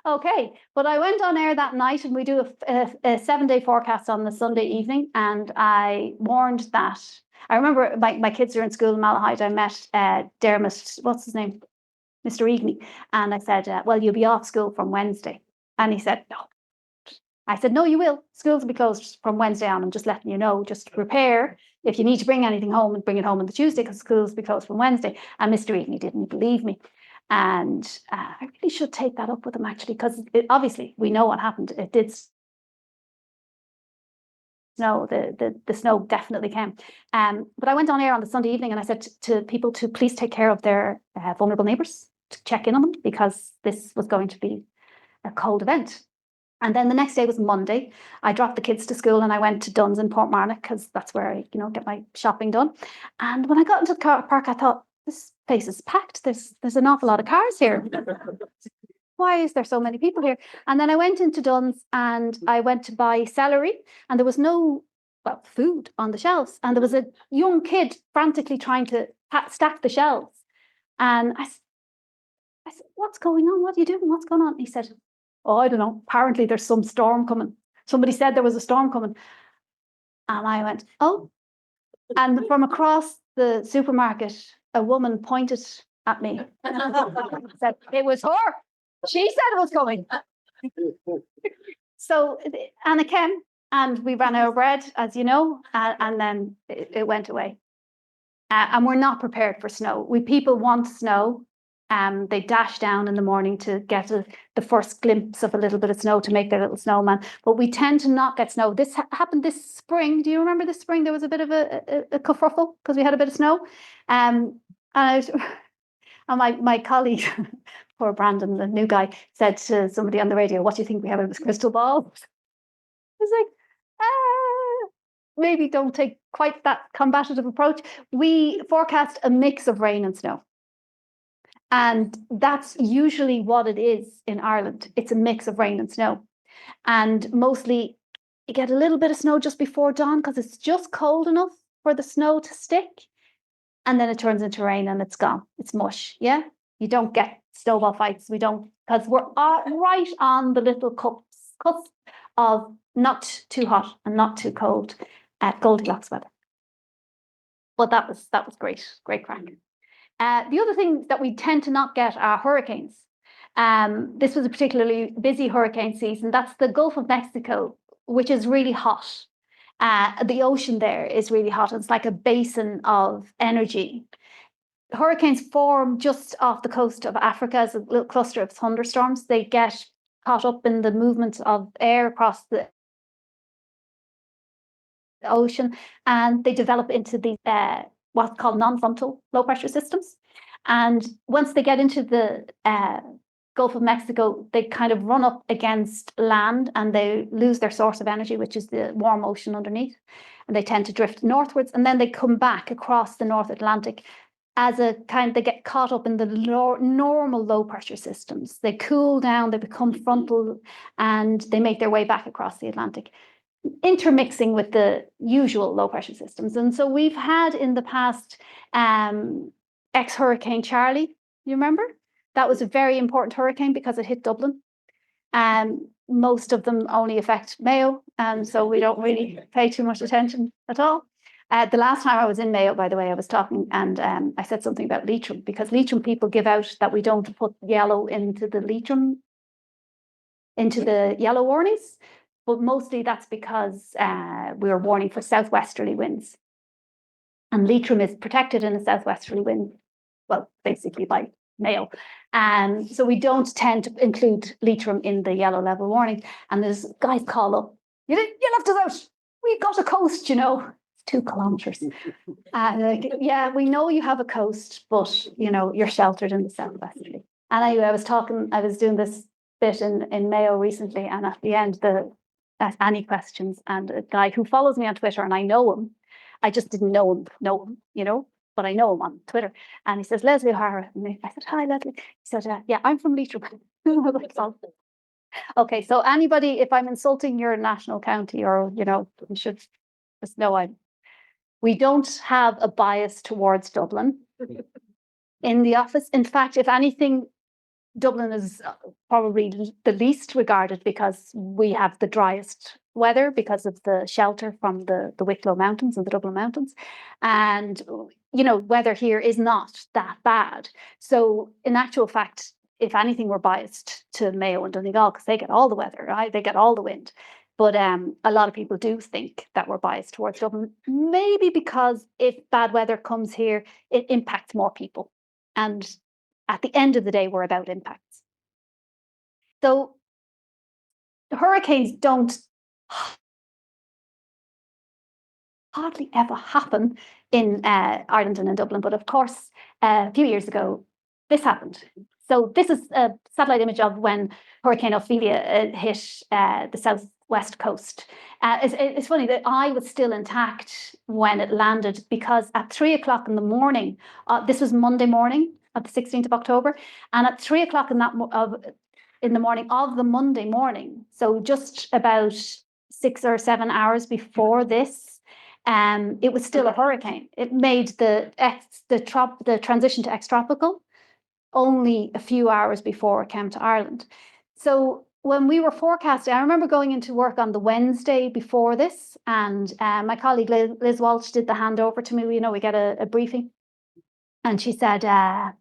Okay, but I went on air that night, and we do a 7-day forecast on the Sunday evening, and I warned that. I remember my kids are in school in Malahide. I met Dermot, what's his name? Mr. Eganey. And I said, well, you'll be off school from Wednesday. And he said, no. I said, no, you will. Schools will be closed from Wednesday on. I'm just letting you know, just prepare. If you need to bring anything home, and bring it home on the Tuesday, because schools will be closed from Wednesday. And Mr. Eganey didn't believe me. And I really should take that up with him, actually, because obviously we know what happened. It did snow. The snow definitely came. But I went on air on the Sunday evening, and I said to people to please take care of their vulnerable neighbours, to check in on them, because this was going to be a cold event. And then the next day was Monday. I dropped the kids to school, and I went to Dunn's in Portmarnock, because that's where I, get my shopping done. And when I got into the car park, I thought, this place is packed. There's an awful lot of cars here. Why is there so many people here? And then I went into Dunn's, and I went to buy celery, and there was no food on the shelves. And there was a young kid frantically trying to stack the shelves. And I said, what's going on? What are you doing? What's going on? And he said, oh, I don't know. Apparently there's some storm coming. Somebody said there was a storm coming. And I went, oh. And from across the supermarket, a woman pointed at me and said, it was her. She said it was coming. So Anna came, and we ran out of bread, as you know, and then it went away. And we're not prepared for snow. People want snow. They dash down in the morning to get the first glimpse of a little bit of snow to make their little snowman. But we tend to not get snow. This happened this spring. Do you remember this spring? There was a bit of a kerfuffle because we had a bit of snow. And my colleague, poor Brandon, the new guy, said to somebody on the radio, what do you think we have in this crystal ball? I was like, maybe don't take quite that combative approach. We forecast a mix of rain and snow. And that's usually what it is in Ireland. It's a mix of rain and snow. And mostly you get a little bit of snow just before dawn, because it's just cold enough for the snow to stick. And then it turns into rain and it's gone. It's mush. Yeah. You don't get snowball fights. We don't, because we're right on the little cusp of not too hot and not too cold at Goldilocks weather. But that was great crack. The other thing that we tend to not get are hurricanes. This was a particularly busy hurricane season. That's the Gulf of Mexico, which is really hot. The ocean there is really hot. It's like a basin of energy. Hurricanes form just off the coast of Africa as a little cluster of thunderstorms. They get caught up in the movement of air across the ocean, and they develop into the what's called non-frontal low pressure systems. And once they get into the Gulf of Mexico, they kind of run up against land, and they lose their source of energy, which is the warm ocean underneath. And they tend to drift northwards, and then they come back across the North Atlantic as they get caught up in the normal low pressure systems. They cool down, they become frontal, and they make their way back across the Atlantic, intermixing with the usual low pressure systems. And so we've had in the past ex-Hurricane Charlie, you remember? That was a very important hurricane because it hit Dublin. Most of them only affect Mayo, and so we don't really pay too much attention at all. The last time I was in Mayo, by the way, I was talking, and I said something about Leitrim, because Leitrim people give out that we don't put yellow into the Leitrim, into the yellow warnings. But mostly that's because we were warning for southwesterly winds. And Leitrim is protected in a southwesterly wind, well, basically by Mayo. So we don't tend to include Leitrim in the yellow level warning. And there's guys call up, you left us out. We've got a coast, it's 2 kilometres. Yeah, we know you have a coast, but you're sheltered in the southwesterly. And anyway, I was doing this bit in Mayo recently, and at the end, any questions, and a guy who follows me on Twitter, and I know him, I just didn't know him, but I know him on Twitter. And he says, Leslie O'Hara. And I said, hi, Leslie. He said, yeah, I'm from Leitrim. Okay, so anybody, if I'm insulting your national county, or, you should just know we don't have a bias towards Dublin in the office. In fact, if anything, Dublin is probably the least regarded because we have the driest weather because of the shelter from the Wicklow Mountains and the Dublin Mountains. And, weather here is not that bad. So in actual fact, if anything, we're biased to Mayo and Donegal because they get all the weather, right? They get all the wind. But a lot of people do think that we're biased towards Dublin, maybe because if bad weather comes here, it impacts more people. And at the end of the day, we're about impacts. So hurricanes don't hardly ever happen in Ireland and in Dublin. But of course, a few years ago, this happened. So this is a satellite image of when Hurricane Ophelia hit the southwest coast. It's funny that I was still intact when it landed, because at 3 o'clock in the morning, this was Monday morning of the 16th of October, and at 3 o'clock in the morning of the Monday morning, so just about 6 or 7 hours before this, it was still a hurricane. It made the transition to extratropical only a few hours before it came to Ireland. So when we were forecasting, I remember going into work on the Wednesday before this, and my colleague Liz Walsh did the handover to me. We get a briefing, and she said, that's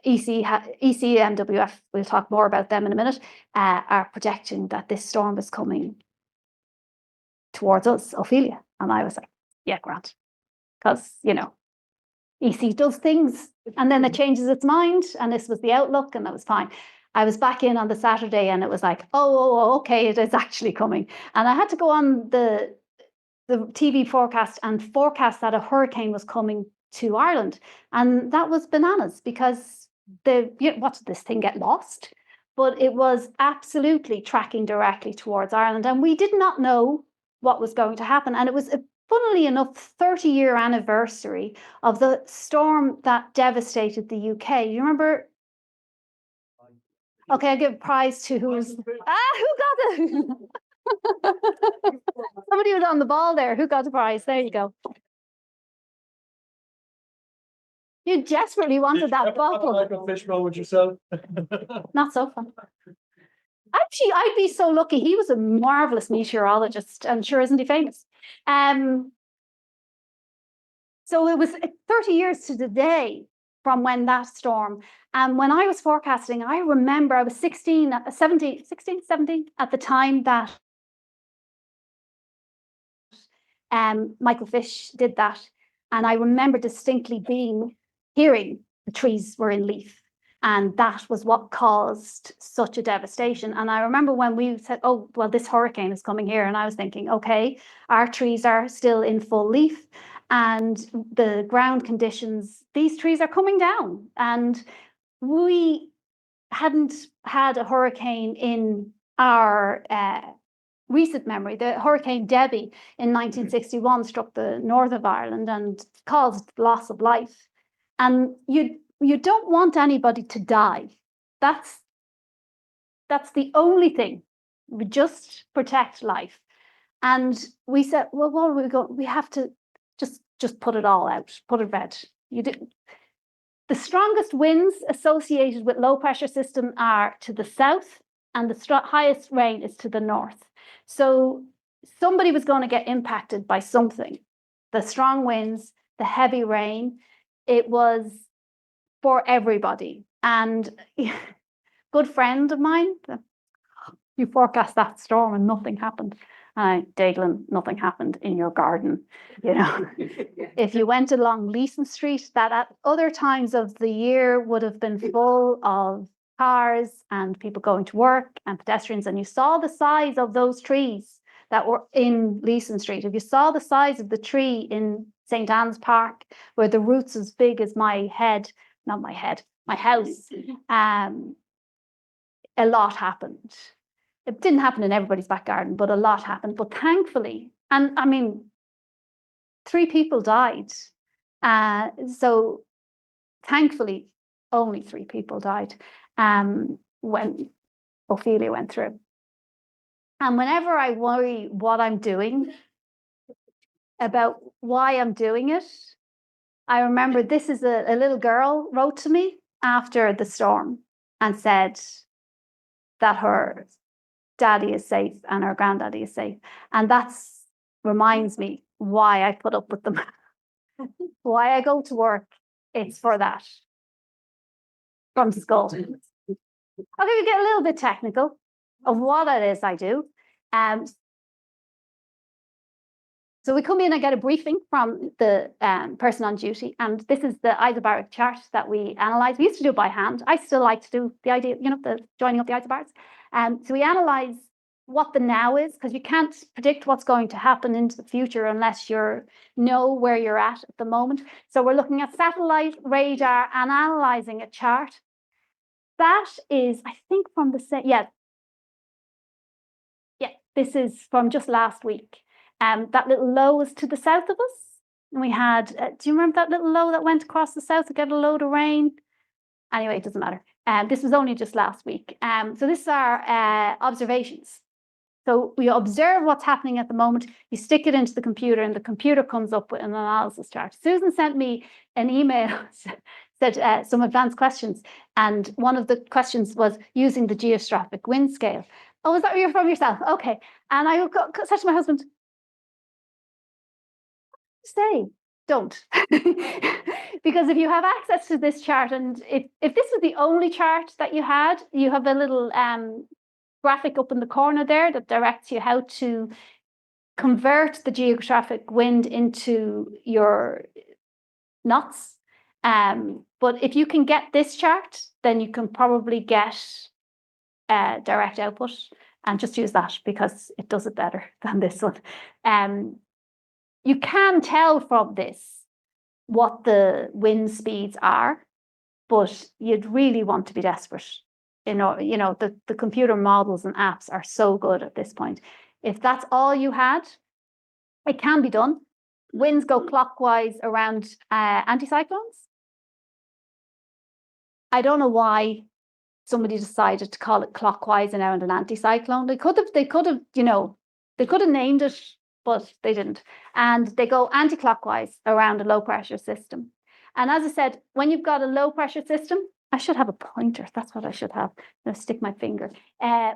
ECMWF, we'll talk more about them in a minute, are projecting that this storm is coming towards us, Ophelia. And I was like, yeah, Grant. Because, EC does things and then it changes its mind, and this was the outlook, and that was fine. I was back in on the Saturday, and it was like, okay, it is actually coming. And I had to go on the TV forecast and forecast that a hurricane was coming to Ireland. And that was bananas, because what did this thing get lost? But it was absolutely tracking directly towards Ireland, and we did not know what was going to happen. And it was, funnily enough, 30-year anniversary of the storm that devastated the UK. You remember? Okay, I give a prize to who got it? Somebody was on the ball there. Who got the prize? There you go. You desperately wanted that bottle. Like a fish roll with yourself. Not so fun. Actually, I'd be so lucky. He was a marvelous meteorologist, and sure, isn't he famous? So it was 30 years to the day from when that storm. And when I was forecasting, I remember I was 17 at the time that Michael Fish did that. And I remember distinctly hearing the trees were in leaf. And that was what caused such a devastation. And I remember when we said, oh, well, this hurricane is coming here. And I was thinking, okay, our trees are still in full leaf, and the ground conditions, these trees are coming down. And we hadn't had a hurricane in our recent memory. The Hurricane Debbie in 1961 struck the north of Ireland and caused loss of life. And you don't want anybody to die. That's the only thing. We just protect life. And we said, well, what are we going? We have to just put it all out, put it red. The strongest winds associated with low pressure system are to the south, and the highest rain is to the north. So somebody was going to get impacted by something. The strong winds, the heavy rain, it was for everybody. And good friend of mine, you forecast that storm and nothing happened. Daglin, nothing happened in your garden, you know. If you went along Leeson Street, that at other times of the year would have been full of cars and people going to work and pedestrians, and you saw the size of those trees that were in Leeson Street. If you saw the size of the tree in St. Anne's Park, where the roots as big as my head, not my head, my house, a lot happened. It didn't happen in everybody's back garden, but a lot happened. But thankfully, and I mean, 3 people died. So thankfully, only 3 people died when Ophelia went through. And whenever I worry what I'm doing, about why I'm doing it, I remember this is a little girl wrote to me after the storm and said that her daddy is safe and her granddaddy is safe. And that reminds me why I put up with them, why I go to work. It's for that. From school. Okay, we get a little bit technical of what it is I do. So we come in and get a briefing from the person on duty, and this is the isobaric chart that we analyze. We used to do it by hand. I still like to do the idea, you know, the joining up the isobars. So we analyze what the now is, because you can't predict what's going to happen into the future unless you know where you're at the moment. So we're looking at satellite radar and analyzing a chart. That is, I think, from the same, yeah, this is from just last week. That little low was to the south of us. And we had, do you remember that little low that went across the south to get a load of rain? Anyway, it doesn't matter. This was only just last week. So this is our observations. So we observe what's happening at the moment. You stick it into the computer and the computer comes up with an analysis chart. Susan sent me an email, said some advanced questions. And one of the questions was using the geostrophic wind scale. Oh, is that you're from yourself? Okay. And I said to my husband, say, don't. Because if you have access to this chart, and if this was the only chart that you had, you have a little graphic up in the corner there that directs you how to convert the geographic wind into your knots. But if you can get this chart, then you can probably get direct output, and just use that because it does it better than this one. You can tell from this what the wind speeds are, but you'd really want to be desperate. You know, the computer models and apps are so good at this point. If that's all you had, it can be done. Winds go clockwise around anticyclones. I don't know why somebody decided to call it clockwise and around an anticyclone. They could have, you know, they could have named it, but they didn't. And they go anti-clockwise around a low pressure system. And as I said, when you've got a low pressure system, I should have a pointer. That's what I should have. I'll stick my finger.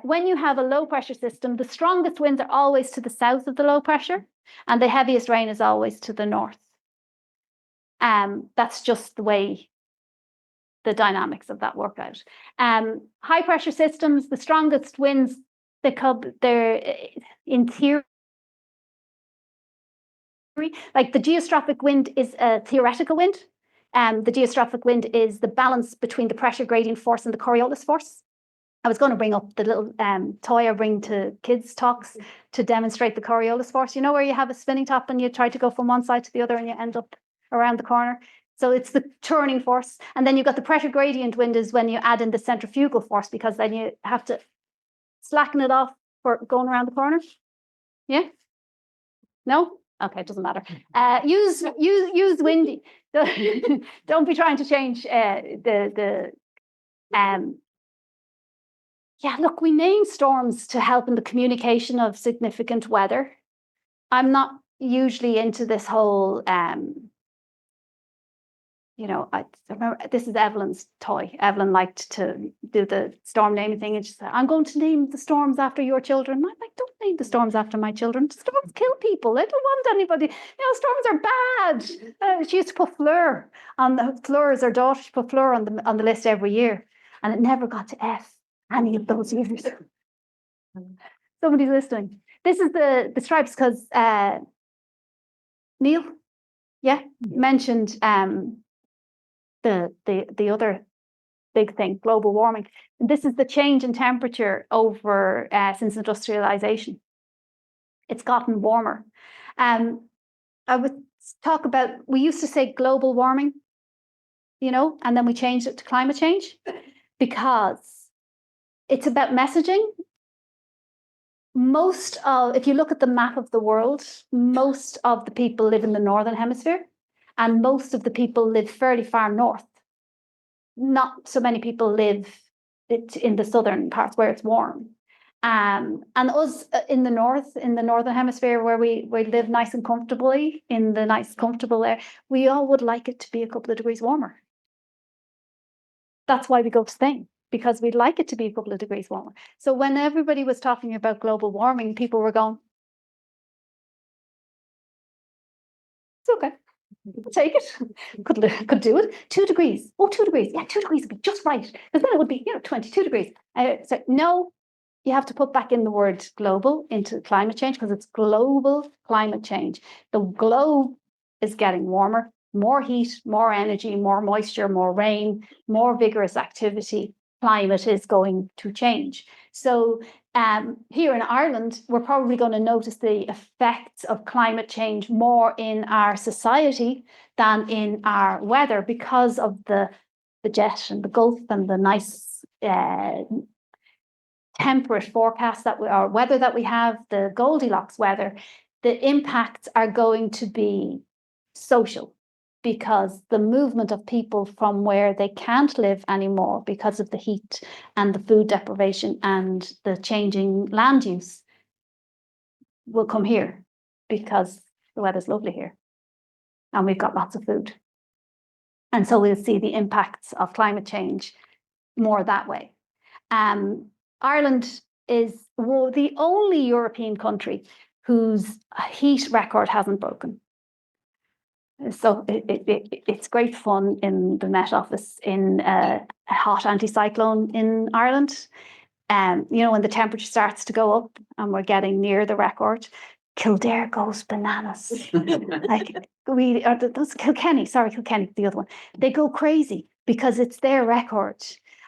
When you have a low pressure system, the strongest winds are always to the south of the low pressure, and the heaviest rain is always to the north. That's just the way the dynamics of that work out. High pressure systems, the strongest winds, they're in theory, like the geostrophic wind is a theoretical wind. The geostrophic wind is the balance between the pressure gradient force and the Coriolis force. I was going to bring up the little toy I bring to kids' talks to demonstrate the Coriolis force. You know, where you have a spinning top and you try to go from one side to the other and you end up around the corner. So it's the turning force. And then you've got the pressure gradient wind is when you add in the centrifugal force, because then you have to slacken it off for going around the corner. Yeah? No? Okay, it doesn't matter. Use windy. Don't be trying to change yeah, look, we name storms to help in the communication of significant weather. I'm not usually into this whole you know, I remember this is Evelyn's toy. Evelyn liked to do the storm naming thing, and she said, I'm going to name the storms after your children. I'm like, don't name the storms after my children. Storms kill people. I don't want anybody. You know, storms are bad. She used to put Fleur on the Fleur is her daughter. She put Fleur on the list every year, and it never got to F any of those years. Somebody's listening. This is the stripes because Neil, mentioned the other big thing, global warming. And this is the change in temperature over since industrialization. It's gotten warmer. I would talk about, we used to say global warming, and then we changed it to climate change because it's about messaging. If you look at the map of the world, most of the people live in the northern hemisphere, and most of the people live fairly far north. Not so many people live in the southern parts where it's warm. And us in the northern hemisphere, where we live nice and comfortably in the nice, comfortable air, we all would like it to be a couple of degrees warmer. That's why we go to Spain, because we'd like it to be a couple of degrees warmer. So when everybody was talking about global warming, people were going, it's okay. Take it. Could do it. 2 degrees. Oh, 2 degrees. Yeah, 2 degrees would be just right. Because then it would be, 22 degrees. So no, you have to put back in the word global into climate change, because it's global climate change. The globe is getting warmer, more heat, more energy, more moisture, more rain, more vigorous activity. Climate is going to change. So here in Ireland, we're probably going to notice the effects of climate change more in our society than in our weather, because of the jet and the Gulf and the nice temperate forecast or weather that we have, the Goldilocks weather. The impacts are going to be social, because the movement of people from where they can't live anymore because of the heat and the food deprivation and the changing land use will come here, because the weather's lovely here and we've got lots of food. And so we'll see the impacts of climate change more that way. Ireland is the only European country whose heat record hasn't broken. So it's great fun in the Met Office in a hot anticyclone in Ireland. When the temperature starts to go up and we're getting near the record, Kildare goes bananas. Kilkenny, the other one. They go crazy because it's their record.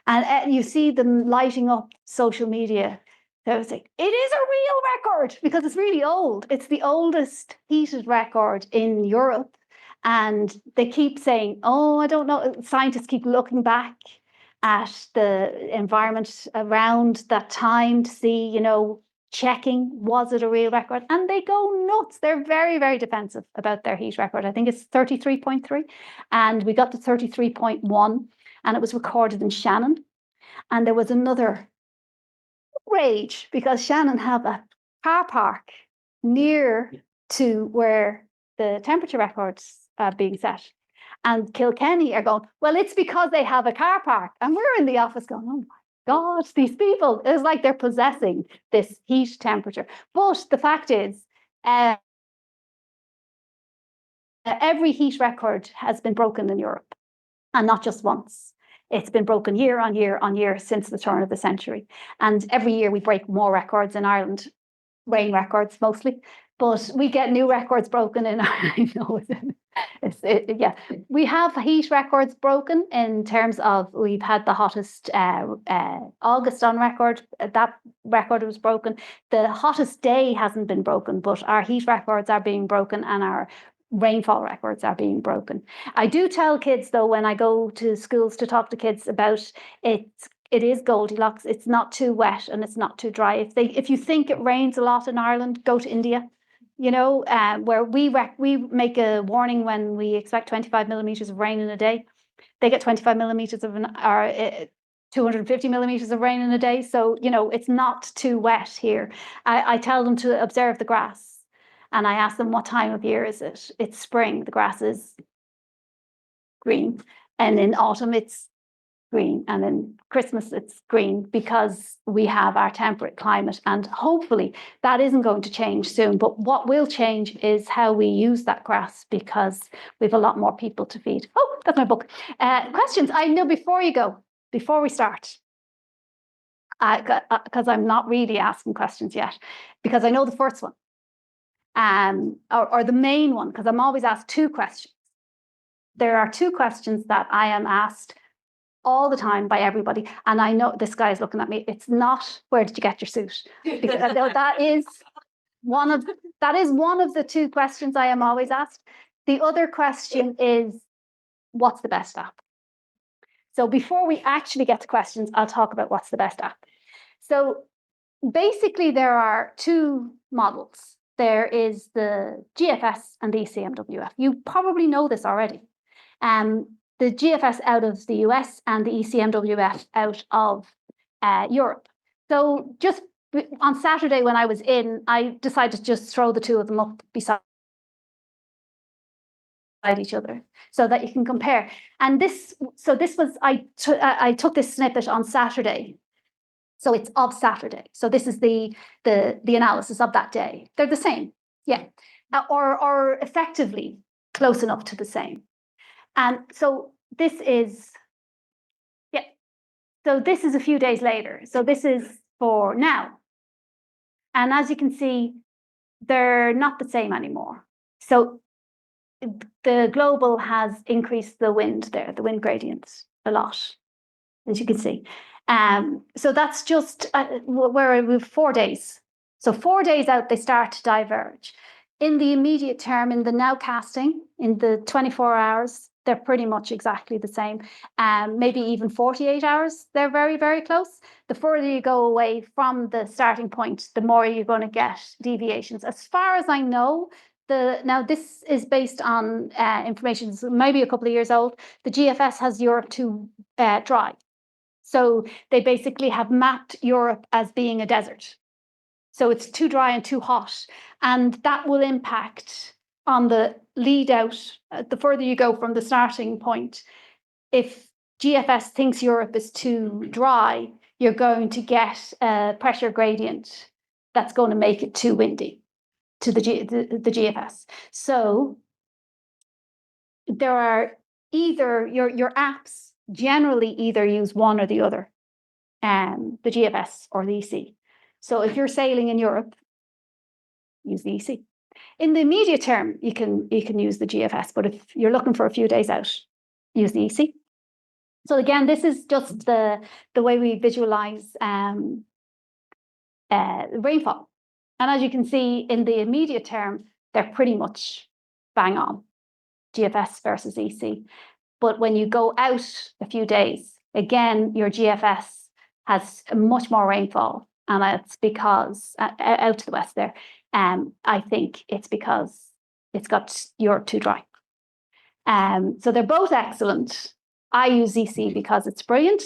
And you see them lighting up social media. They would say, it is a real record, because it's really old. It's the oldest heated record in Europe. And they keep saying, oh, I don't know. Scientists keep looking back at the environment around that time to see, checking, was it a real record? And they go nuts. They're very, very defensive about their heat record. I think it's 33.3. And we got to 33.1. And it was recorded in Shannon. And there was another rage, because Shannon have a car park near to where the temperature records are being set. And Kilkenny are going, well, it's because they have a car park. And we're in the office going, oh my God, these people, it's like they're possessing this heat temperature. But the fact is, every heat record has been broken in Europe, and not just once. It's been broken year on year on year since the turn of the century. And every year we break more records in Ireland, rain records mostly, but we get new records broken in Ireland. We have heat records broken in terms of, we've had the hottest August on record. That record was broken. The hottest day hasn't been broken, but our heat records are being broken, and our rainfall records are being broken. I do tell kids, though, when I go to schools to talk to kids about it is Goldilocks. It's not too wet and it's not too dry. If you think it rains a lot in Ireland, go to India. Where we make a warning when we expect 25 millimeters of rain in a day. They get 25 millimeters or 250 millimeters of rain in a day. So, it's not too wet here. I tell them to observe the grass. And I ask them, what time of year is it? It's spring. The grass is green. And in autumn, it's green. And in Christmas, it's green, because we have our temperate climate. And hopefully that isn't going to change soon. But what will change is how we use that grass, because we have a lot more people to feed. Oh, that's my book. Questions? I know before we start, because I'm not really asking questions yet, because I know the first one, or the main one, because I'm always asked two questions. There are two questions that I am asked all the time by everybody, and I know this guy is looking at me. It's not, where did you get your suit? Because that is one of the two questions I am always asked. The other question is, what's the best app? So before we actually get to questions, I'll talk about what's the best app. So basically, there are two models. There is the GFS and the ECMWF. You probably know this already. The GFS out of the US and the ECMWF out of Europe. So just on Saturday when I was in, I decided to just throw the two of them up beside each other so that you can compare. And I took this snippet on Saturday. So it's of Saturday. So this is the analysis of that day. They're the same, yeah, or effectively close enough to the same. And so this is, yeah. So this is a few days later. So this is for now. And as you can see, they're not the same anymore. So the global has increased the wind there, the wind gradients a lot, as you can see. So that's just where we've 4 days. So 4 days out, they start to diverge. In the immediate term, in the nowcasting, in the 24 hours, they're pretty much exactly the same. Maybe even 48 hours, they're very, very close. The further you go away from the starting point, the more you're going to get deviations. As far as I know, now this is based on information maybe a couple of years old. The GFS has Europe too dry. So they basically have mapped Europe as being a desert. So it's too dry and too hot. And that will impact on the lead out, the further you go from the starting point. If GFS thinks Europe is too dry, you're going to get a pressure gradient that's going to make it too windy to the GFS. So there are either your apps generally either use one or the other, the GFS or the EC. So if you're sailing in Europe, use the EC. In the immediate term, you can use the GFS, but if you're looking for a few days out, use the EC. So again, this is just the way we visualize rainfall. And as you can see, in the immediate term, they're pretty much bang on, GFS versus EC. But when you go out a few days, again, your GFS has much more rainfall. And it's because, out to the west there, I think it's because it's got Europe too dry. So they're both excellent. I use EC because it's brilliant,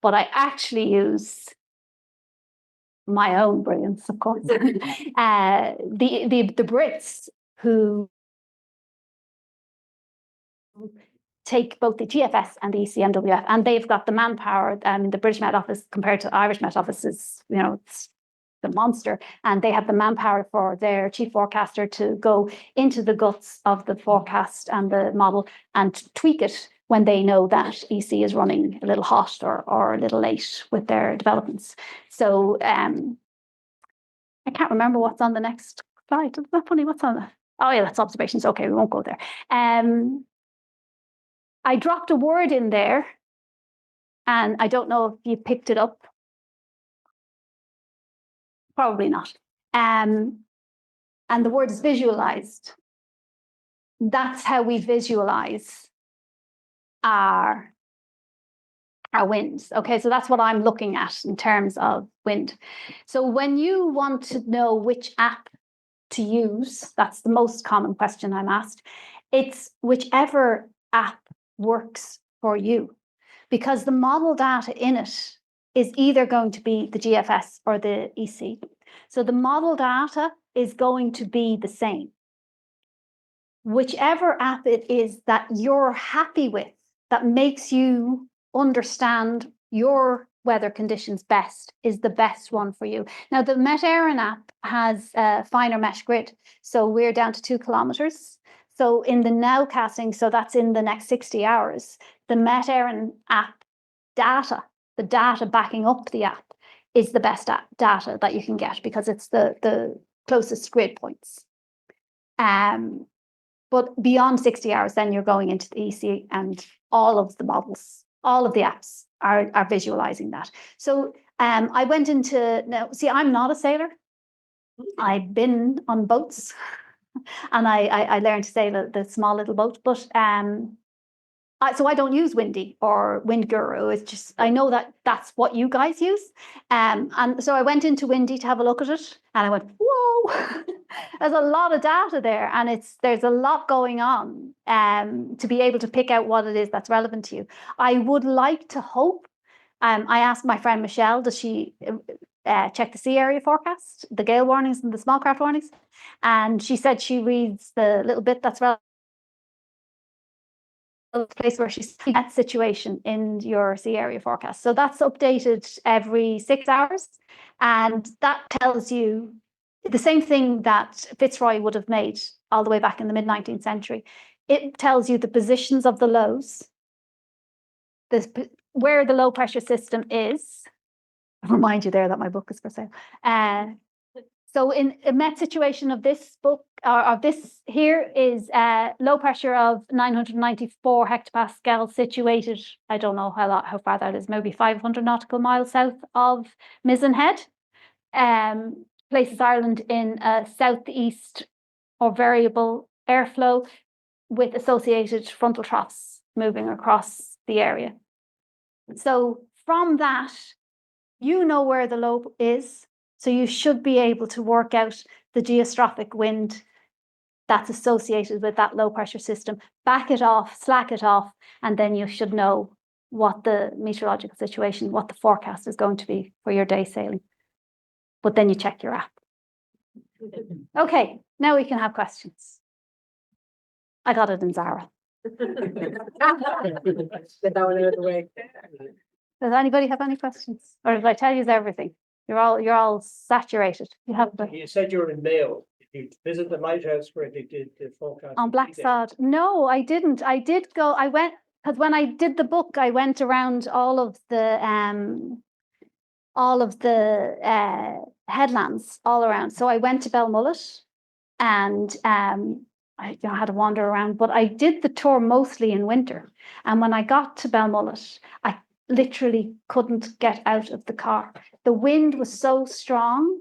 but I actually use my own brilliance, of course. The Brits who take both the GFS and the ECMWF, and they've got the manpower. The British Met Office compared to the Irish Met Office is, it's the monster, and they have the manpower for their chief forecaster to go into the guts of the forecast and the model and tweak it when they know that EC is running a little hot or a little late with their developments. So I can't remember what's on the next slide. Isn't that funny? What's on the? Oh yeah, that's observations. Okay, we won't go there. I dropped a word in there, and I don't know if you picked it up. Probably not. And the word is visualized. That's how we visualize our winds. Okay, so that's what I'm looking at in terms of wind. So when you want to know which app to use, that's the most common question I'm asked. It's whichever app works for you, because the model data in it is either going to be the GFS or the EC. So the model data is going to be the same. Whichever app it is that you're happy with, that makes you understand your weather conditions best, is the best one for you. Now, the Met Éireann app has a finer mesh grid. So we're down to 2 kilometers. So in the nowcasting, so that's in the next 60 hours, the Met Éireann app data, the data backing up the app, is the best data that you can get because it's the closest grid points. But beyond 60 hours, then you're going into the EC, and all of the models, all of the apps are visualizing that. So I went into, now see, I'm not a sailor. I've been on boats and I learned to sail the small little boat, but so I don't use Windy or Wind Guru. It's just, I know that that's what you guys use. And so I went into Windy to have a look at it, and I went, whoa, there's a lot of data there, and there's a lot going on to be able to pick out what it is that's relevant to you. I would like to hope, I asked my friend Michelle, does she check the sea area forecast, the gale warnings and the small craft warnings? And she said she reads the little bit that's relevant. Place where she's seeing that situation in your sea area forecast. So that's updated every 6 hours. And that tells you the same thing that Fitzroy would have made all the way back in the mid-19th century. It tells you the positions of the lows, where the low pressure system is. I'll remind you there that my book is for sale. So in a Met situation of this book, or of this here, is low pressure of 994 hectopascal situated, I don't know how far that is, maybe 500 nautical miles south of Mizen Head. Places Ireland in a southeast or variable airflow with associated frontal troughs moving across the area. So from that, you know where the low is. So you should be able to work out the geostrophic wind that's associated with that low pressure system, back it off, slack it off, and then you should know what the meteorological situation, what the forecast is going to be for your day sailing. But then you check your app. Okay, now we can have questions. I got it in Zara. Get that one out of the way. Does anybody have any questions? Or did I tell you everything? You're all saturated. You said you were in Mayo. Did you visit the lighthouse where they did the forecast? On Black Sod? No, I didn't. I did go. I went because when I did the book, I went around all of the headlands all around. So I went to Belmullet, and I had to wander around. But I did the tour mostly in winter. And when I got to Belmullet, I literally couldn't get out of the car. The wind was so strong.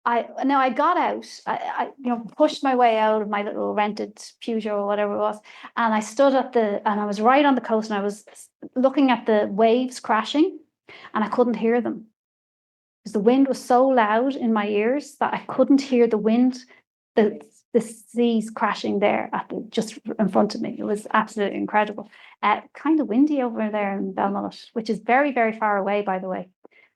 I got out, I pushed my way out of my little rented Peugeot or whatever it was, and I stood and I was right on the coast, and I was looking at the waves crashing, and I couldn't hear them because the wind was so loud in my ears that I couldn't hear the wind, the seas crashing there just in front of me. It was absolutely incredible. Kind of windy over there in Belmullet, which is very, very far away, by the way.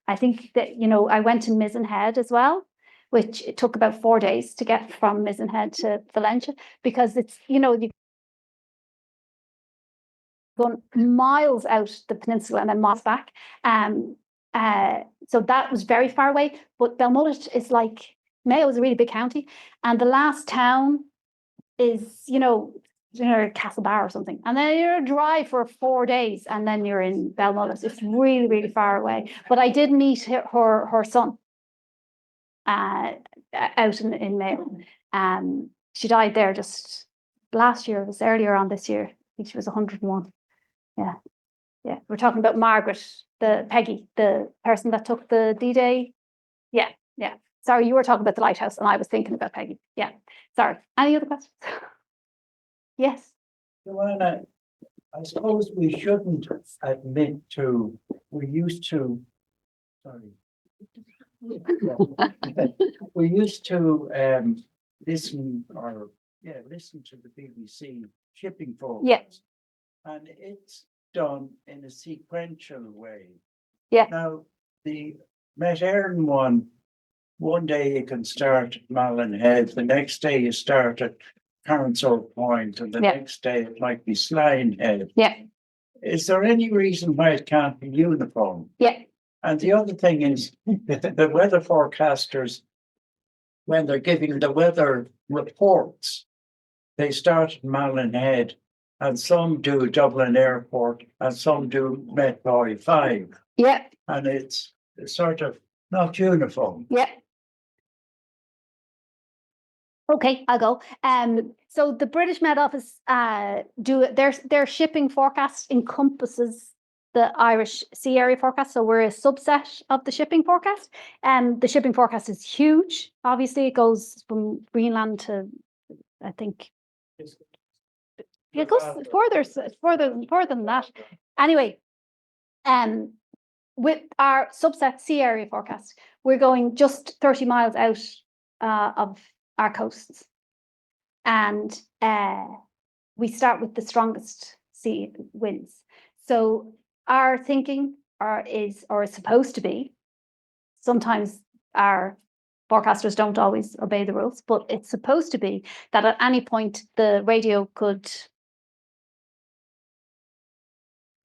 I think that, I went to Mizen Head as well, which it took about 4 days to get from Mizen Head to Valentia, because it's, you go miles out the peninsula and then miles back. So that was very far away, but Belmullet is like, Mayo is a really big county, and the last town is, Castlebar or something, and then you're a drive for 4 days, and then you're in Belmullet. It's really, really far away. But I did meet her son out in Mayo. She died there just last year. It was earlier on this year. I think she was 101. Yeah. We're talking about Margaret, Peggy, the person that took the D-Day. Yeah. Sorry, you were talking about the lighthouse, and I was thinking about Peggy. Yeah. Sorry. Any other questions? Yes. Joanna, I suppose we shouldn't admit to, we used to listen to the BBC shipping forecast. Yeah. And it's done in a sequential way. Yeah. Now, the Met Éireann one day you can start at Malin Head, the next day you start at Carnsole Point, and the next day it might be Slane Head. Yeah. Is there any reason why it can't be uniform? Yeah. And the other thing is the weather forecasters, when they're giving the weather reports, they start at Malin Head, and some do Dublin Airport, and some do Met 5. Yeah. And it's sort of not uniform. Yeah. Okay, I'll go. So the British Met Office do their shipping forecast encompasses the Irish sea area forecast. So we're a subset of the shipping forecast. The shipping forecast is huge. Obviously, it goes from Greenland to, I think, it goes further than that. Anyway, with our subset sea area forecast, we're going just 30 miles out of our coasts. And we start with the strongest sea winds. So our thinking is supposed to be, sometimes our forecasters don't always obey the rules, but it's supposed to be that at any point the radio could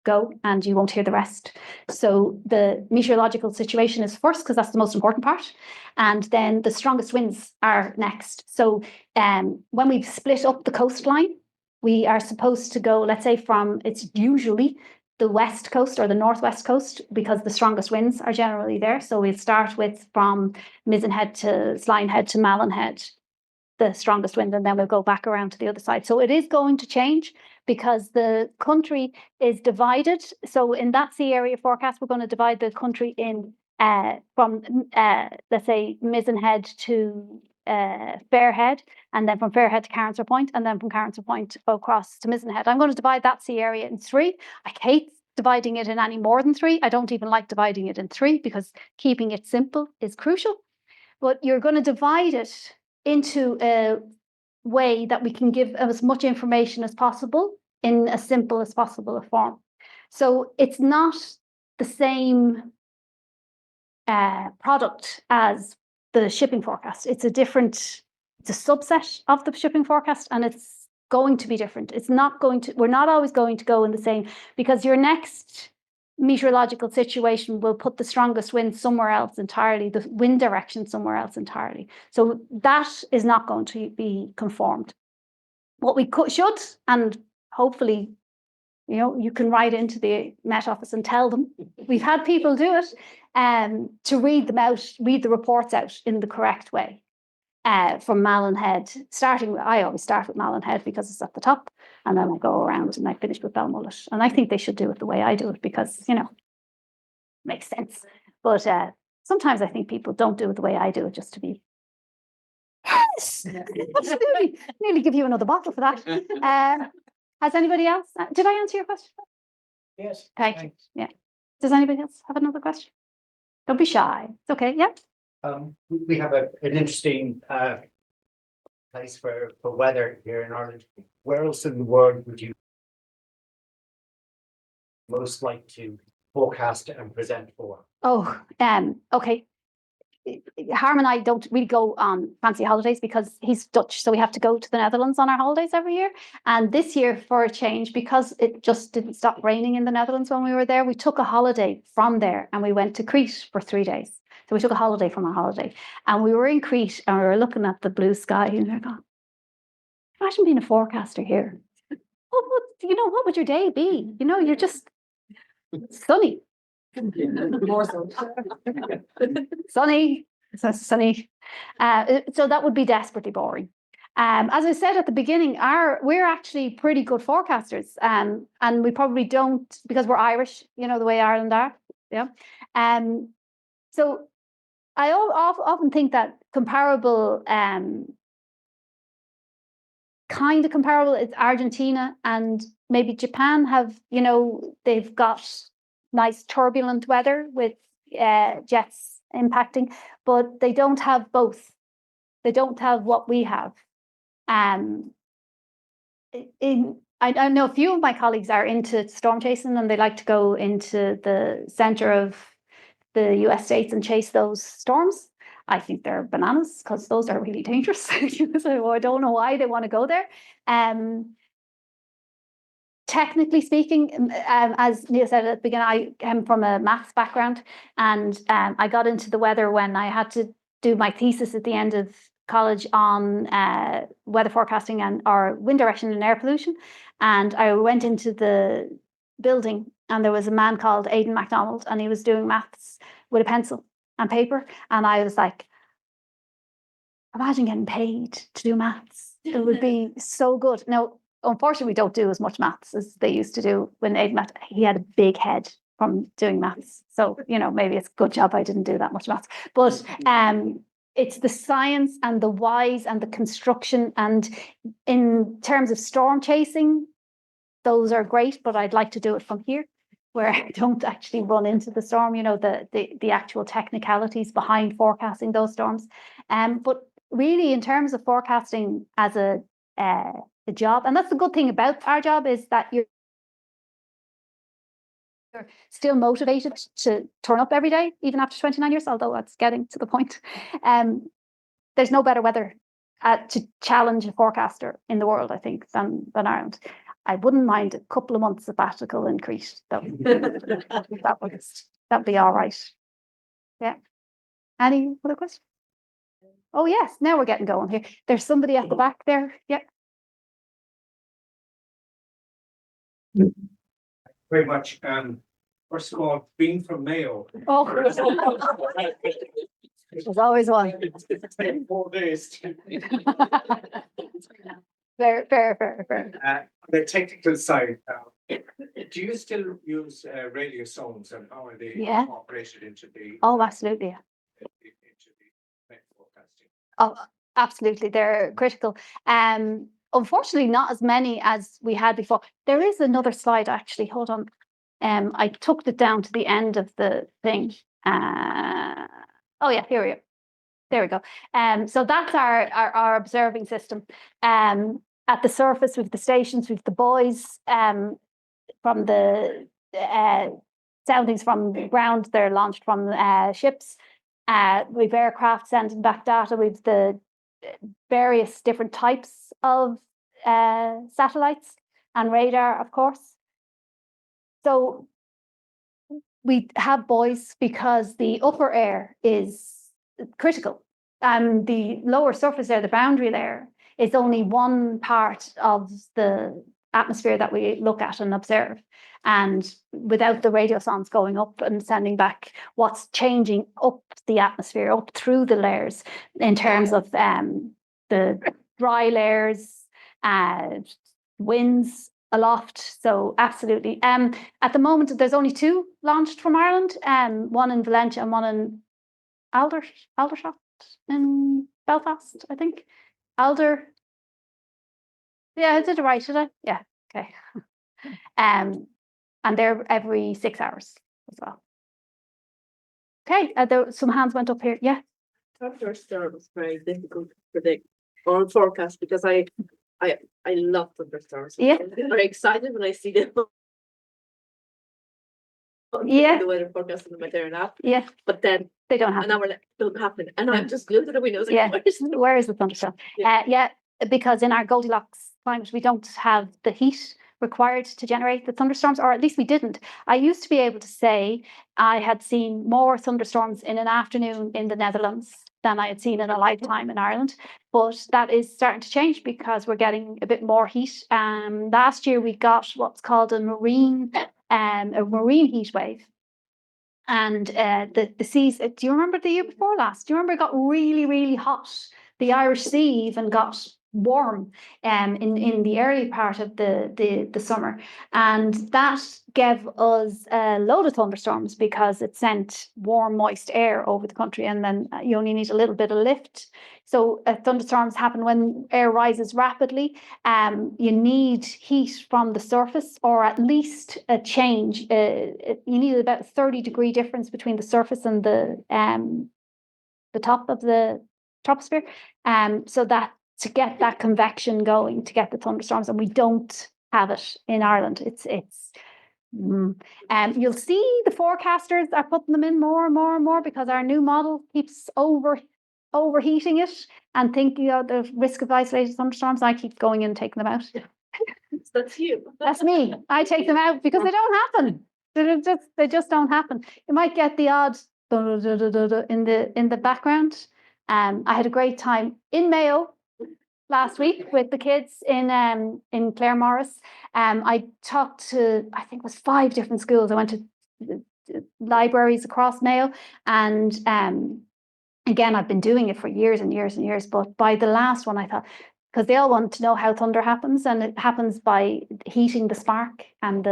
go and you won't hear the rest. So the meteorological situation is first, because that's the most important part. And then the strongest winds are next. So when we've split up the coastline, we are supposed to go, let's say it's usually the west coast or the northwest coast, because the strongest winds are generally there. So we'll start with from Mizen Head to Sligo Head to Malin Head, the strongest wind, and then we'll go back around to the other side. So it is going to change because the country is divided. So in that sea area forecast, we're going to divide the country in from, let's say, Mizen Head to Fairhead, and then from Fairhead to Carnsore Point, and then from Carnsore Point across to Mizen Head. I'm going to divide that sea area in three. I hate dividing it in any more than three. I don't even like dividing it in three because keeping it simple is crucial. But you're going to divide it into a way that we can give as much information as possible in as simple as possible a form. So it's not the same product as the shipping forecast. It's a subset of the shipping forecast, and it's going to be different. We're not always going to go in the same, because your next meteorological situation will put the strongest wind somewhere else entirely, the wind direction somewhere else entirely. So that is not going to be conformed. What we should, and hopefully, you can write into the Met Office and tell them, we've had people do it, to read the reports out in the correct way. From Malin Head, I always start with Malin Head because it's at the top, and then I go around and I finish with Belmullet. And I think they should do it the way I do it because, makes sense. But sometimes I think people don't do it the way I do it just to be, yes, absolutely, nearly give you another bottle for that. Has anybody else? Did I answer your question? Yes. Thank you. thanks. Yeah. Does anybody else have another question? Don't be shy. It's okay. Yeah. We have an interesting place for weather here in Ireland. Where else in the world would you most like to forecast and present for? Oh, okay. Harm and I don't really go on fancy holidays because he's Dutch, so we have to go to the Netherlands on our holidays every year. And this year, for a change, because it just didn't stop raining in the Netherlands when we were there, we took a holiday from there and we went to Crete for 3 days. So we took a holiday from our holiday, and we were in Crete and we were looking at the blue sky, and we're going, imagine being a forecaster here. What would your day be? You're just sunny. More so. Sunny. So that would be desperately boring. As I said at the beginning, we're actually pretty good forecasters, and we probably don't, because we're Irish, the way Ireland are. Yeah. So I often think that comparable, kind of comparable, is Argentina and maybe Japan have, they've got nice turbulent weather with jets impacting, but they don't have both. They don't have what we have. I know a few of my colleagues are into storm chasing, and they like to go into the center of the US states and chase those storms. I think they're bananas because those are really dangerous. So I don't know why they want to go there. Technically speaking, as Neil said at the beginning, I am from a maths background, and I got into the weather when I had to do my thesis at the end of college on weather forecasting or wind direction and air pollution. And I went into the building, and there was a man called Aidan MacDonald, and he was doing maths with a pencil. and paper. And I was like, imagine getting paid to do maths. It would be so good. Now, unfortunately, we don't do as much maths as they used to do when Aidan math. He had a big head from doing maths. So, maybe it's a good job I didn't do that much maths. But it's the science and the whys and the construction. And in terms of storm chasing, those are great, but I'd like to do it from here, where I don't actually run into the storm, the actual technicalities behind forecasting those storms. But really, in terms of forecasting as a job, and that's the good thing about our job, is that you're still motivated to turn up every day, even after 29 years, although that's getting to the point. There's no better weather to challenge a forecaster in the world, I think, than Ireland. I wouldn't mind a couple of months sabbatical in Crete, though. That'd be all right. Yeah. Any other questions? Oh, yes. Now we're getting going here. There's somebody at the back there. Yeah. Very much. First of all, being from Mayo. Oh, there's always one. It's been 4 days. Fair. The technical side, do you still use radio zones, and how are they Yeah. incorporated into the Oh, absolutely. Yeah. into the Met forecasting? Oh, absolutely. They're critical. Unfortunately, not as many as we had before. There is another slide, actually. Hold on. I took it down to the end of the thing. Oh yeah, here we go. There we go. So that's our observing system. At the surface, we've the stations, we've the buoys. From the soundings from the ground, they're launched from ships. We've aircraft sending back data. We've the various different types of satellites and radar, of course. So we have buoys because the upper air is critical. And the lower surface air, the boundary layer, is only one part of the atmosphere that we look at and observe. And without the radiosondes going up and sending back what's changing up the atmosphere, up through the layers in terms of the dry layers, winds aloft. So absolutely. At the moment, there's only 2 launched from Ireland, one in Valentia and one in Aldershot in Belfast, I think. Yeah, I did it right, did I? Yeah, okay. And they're every 6 hours as well. Okay, there some hands went up here. Yeah. Thunderstorm was very difficult to predict or forecast because I love thunderstorms. Yeah. I'm very excited when I see them. Yeah. The weather forecast in the Met Éireann app. Yeah. But then They don't an happen. hour later, it doesn't happen. And I'm just glued to the windows. Yeah. Like, Where is the thunderstorm? Yeah, because in our Goldilocks climate, we don't have the heat required to generate the thunderstorms, or at least we didn't. I used to be able to say I had seen more thunderstorms in an afternoon in the Netherlands than I had seen in a lifetime in Ireland. But that is starting to change because we're getting a bit more heat. Last year we got what's called a marine heat wave. And the seas, do you remember the year before last? Do you remember it got really, really hot? The Irish Sea even got warm in the early part of the summer. And that gave us a load of thunderstorms because it sent warm, moist air over the country, and then you only need a little bit of lift. So thunderstorms happen when air rises rapidly. You need heat from the surface, or at least a change. You need about a 30-degree difference between the surface and the top of the troposphere, so that to get that convection going, to get the thunderstorms, and we don't have it in Ireland. You'll see the forecasters are putting them in more and more and more because our new model keeps overheating it and thinking of the risk of isolated thunderstorms. I keep going in and taking them out. that's you. That's me. I take them out because they don't happen. They just don't happen. You might get the odd in the background. I had a great time in Mayo last week with the kids in Claremorris. I talked to, I think it was 5 different schools. I went to libraries across Mayo. And again, I've been doing it for years and years and years, but by the last one I thought, because they all want to know how thunder happens, and it happens by heating the spark. And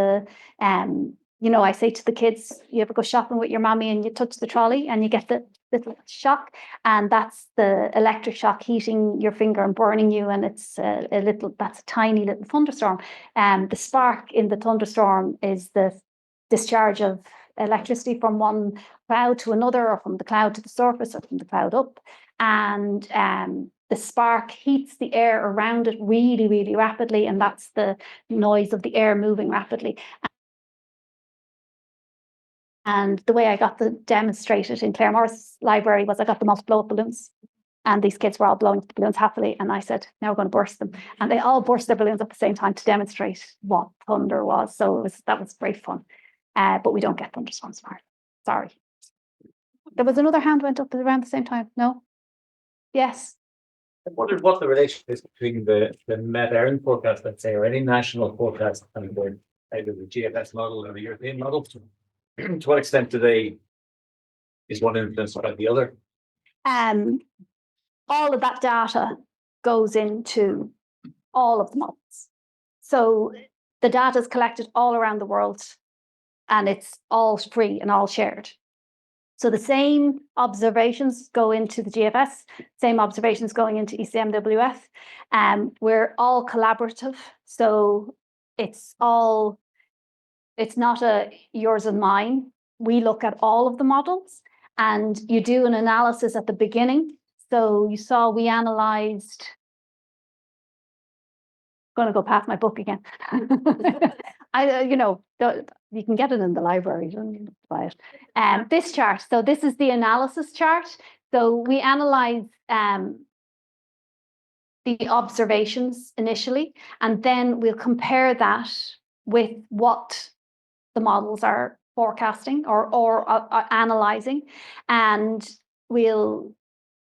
you know, I say to the kids, you ever go shopping with your mommy and you touch the trolley and you get the little shock, and that's the electric shock heating your finger and burning you, and it's that's a tiny little thunderstorm. The spark in the thunderstorm is the discharge of electricity from one cloud to another, or from the cloud to the surface, or from the cloud up. And the spark heats the air around it really, really rapidly, and that's the noise of the air moving rapidly. And the way I got to demonstrate it in Claire Morris Library was I got them all to blow up balloons. And these kids were all blowing up the balloons happily. And I said, now we're going to burst them. And they all burst their balloons at the same time to demonstrate what thunder was. So that was great fun. But we don't get thunderstorms for it. Sorry. There was another hand went up around the same time. No? Yes. I wondered what the relationship is between the Met Éireann forecast, let's say, or any national forecast, and either the GFS model or the European model. To what extent is one influenced by the other? All of that data goes into all of the models. So the data is collected all around the world, and it's all free and all shared. So the same observations go into the GFS, same observations going into ECMWF. We're all collaborative. So it's not a yours and mine. We look at all of the models, and you do an analysis at the beginning. So you saw we analyzed, going to go past my book again. You can get it in the library, you don't need to buy it. This chart, so this is the analysis chart. So we analyze the observations initially, and then we'll compare that with what the models are forecasting or analyzing, and we'll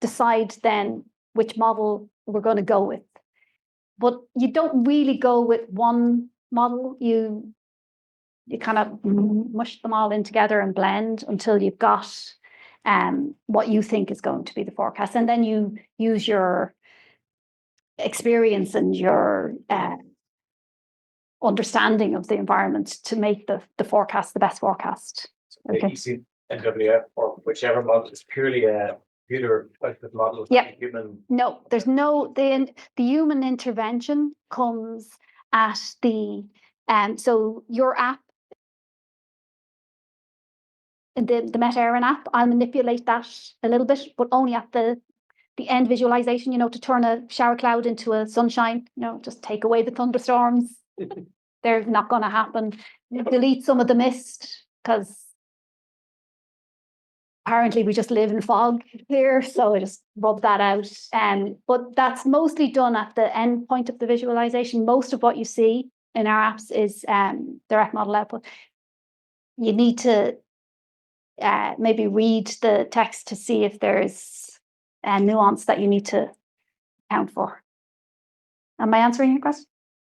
decide then which model we're going to go with. But you don't really go with one model. You kind of mush them all in together and blend until you've got what you think is going to be the forecast. And then you use your experience and your understanding of the environment to make the forecast the best forecast. Okay. ECMWF or whichever model is purely a computer model. Yep. Human. No, there's no, the human intervention comes at the, so your app, the Met Éireann app, I'll manipulate that a little bit, but only at the end visualization, to turn a shower cloud into a sunshine, just take away the thunderstorms. They're not going to happen. Delete some of the mist, because apparently we just live in fog here, so I just rub that out. But that's mostly done at the end point of the visualization. Most of what you see in our apps is direct model output. You need to maybe read the text to see if there's a nuance that you need to account for. Am I answering your question?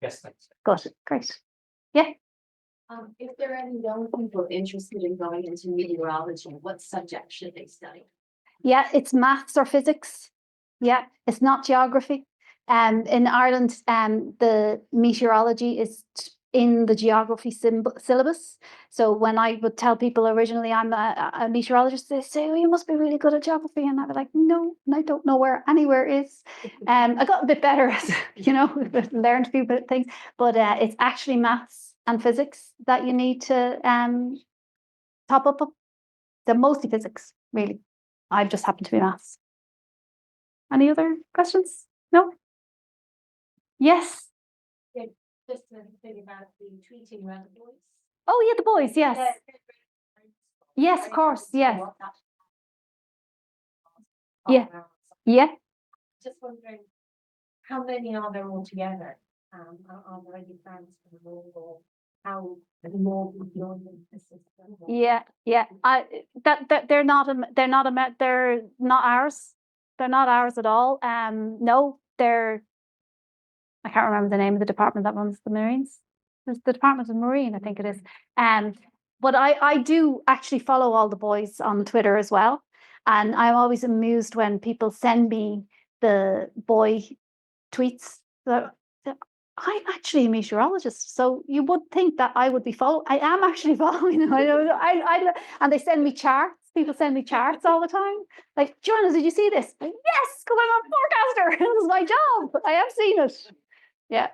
Yes, thanks. Good, great. Yeah. If there are any young people interested in going into meteorology, what subject should they study? Yeah, it's maths or physics. Yeah, it's not geography. In Ireland, the meteorology is in the geography syllabus. So when I would tell people originally I'm a meteorologist, they say, oh, you must be really good at geography. And I'd be like, no, I don't know where anywhere is. I got a bit better, learned a few things, but it's actually maths and physics that you need to top up. They're mostly physics, really. I just happen to be maths. Any other questions? No? Yes. Just to think about the tweeting around the boys. Oh yeah, the boys, yes. Yes, of course, yes. Yeah. Yeah. Just wondering, how many are there altogether? Are there any plans for the role, or how more would join the system? Yeah. They're not ours. They're not ours at all. No, I can't remember the name of the department that runs the Marines. It's the Department of Marine, I think it is. but I do actually follow all the boys on Twitter as well. And I'm always amused when people send me the boy tweets. That I'm actually a meteorologist, so you would think that I would be following. I am actually following them. And they send me charts. People send me charts all the time. Like, Joanna, did you see this? Like, yes, because I'm a forecaster. This is my job. I have seen it. Yeah.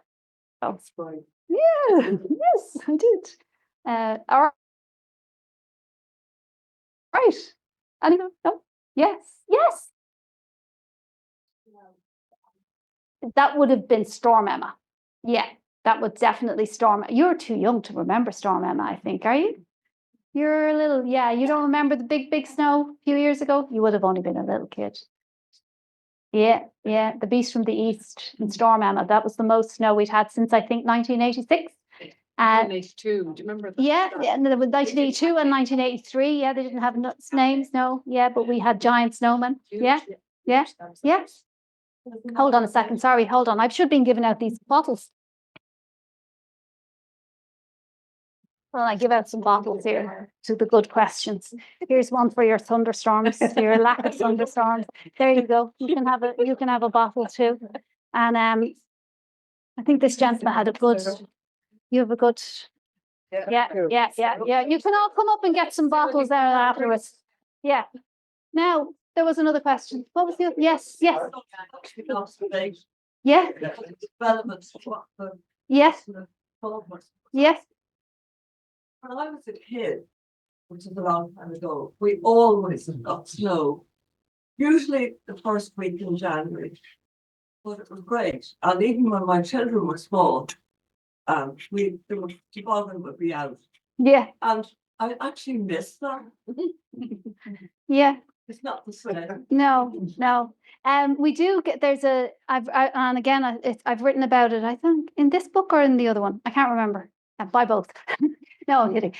Oh. That's right. Yeah. Yes, I did. All right. Anyone? No? Yes. Yes. That would have been Storm Emma. Yeah, that would definitely Storm. You're too young to remember Storm Emma, I think, are you? You're a little, yeah, you don't remember the big snow a few years ago? You would have only been a little kid. Yeah, yeah, the Beast from the East and Storm Emma. That was the most snow we'd had since I think 1986. 1982, do you remember that? Yeah, and there was 1982 and 1983. Yeah, they didn't have names, no. Yeah, but we had giant snowmen. Yeah, yeah, yeah. Hold on a second. Sorry, hold on. I should have been giving out these bottles. Well, I give out some bottles here to the good questions. Here's one for your thunderstorms, your lack of thunderstorms. There you go. You can have a bottle too. And I think this gentleman had a good. You have a good. Yeah. You can all come up and get some bottles there afterwards. Yeah. Now there was another question. What was the other? Yes. Yeah. Yes. Yes. When I was a kid, which is a long time ago, we always got snow. Usually the first week in January. But it was great. And even when my children were small, the toboggan would be out. Yeah. And I actually miss that. Yeah. It's not the same. No. We do get. And again, I've written about it. I think in this book or in the other one. I can't remember. Buy both. No, I'm kidding.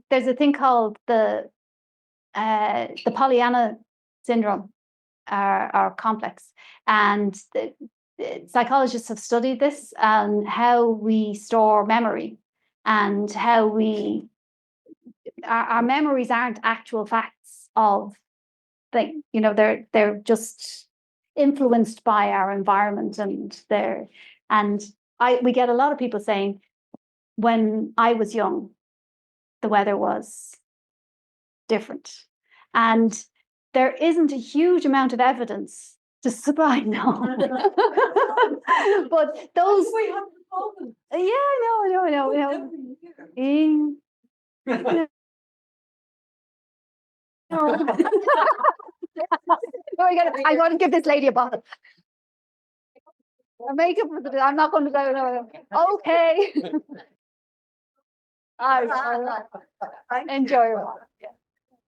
There's a thing called the Pollyanna syndrome, or complex, and the psychologists have studied this and how we store memory, and how our memories aren't actual facts of things. You know, they're just influenced by our environment, and we get a lot of people saying, when I was young, the weather was different. And there isn't a huge amount of evidence to supply, no. But those. We have the problem. Yeah, I know. I'm going to give this lady a bottle. Makeup for the. I'm not going to go. No. Okay. Enjoy your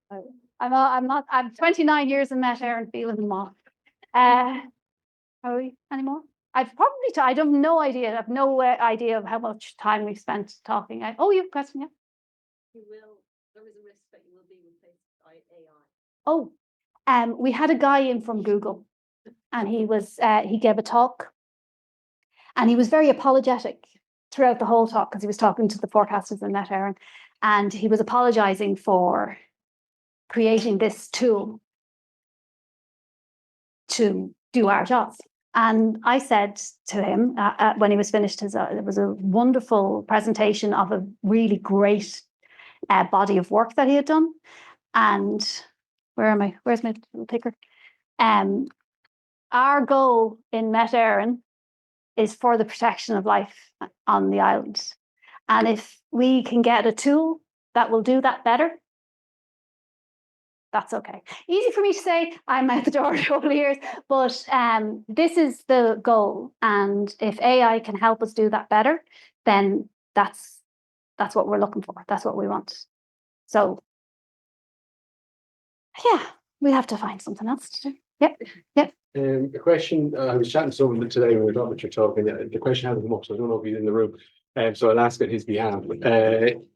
life. I'm 29 years in Met Éireann feeling them all. Are we anymore? I have no idea. I have no idea of how much time we've spent talking. You have a question, yeah? There is a risk that you will be replaced by AI. We had a guy in from Google, and he gave a talk, and he was very apologetic throughout the whole talk, because he was talking to the forecasters in Met Éireann, and he was apologizing for creating this tool to do our jobs. And I said to him when he was finished, it was a wonderful presentation of a really great body of work that he had done. And where am I? Where's my little ticker? Our goal in Met Éireann is for the protection of life on the island. And if we can get a tool that will do that better, that's okay. Easy for me to say, I'm out the door a couple of years, but this is the goal. And if AI can help us do that better, then that's what we're looking for. That's what we want. So, yeah, we have to find something else to do. Yep. The question, I was chatting to someone today when we were talking, the question hasn't come up, so I don't know if he's in the room. So I'll ask on his behalf.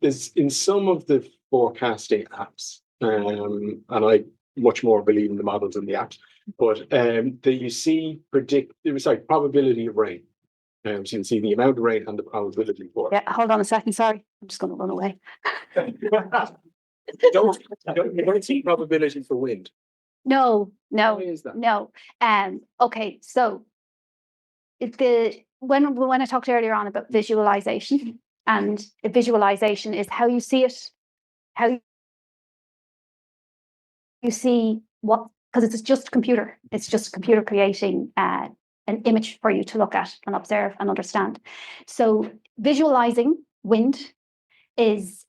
There's in some of the forecasting apps, and I much more believe in the models than the apps, but that you see probability of rain. So you can see the amount of rain and the probability for it. Yeah, hold on a second, sorry. I'm just going to run away. You don't see probability for wind. No, no, Why is that? no. Okay, so when I talked earlier on about visualization, and visualization is how you see it, how you see what, because it's just computer. It's just a computer creating an image for you to look at and observe and understand. So visualizing wind is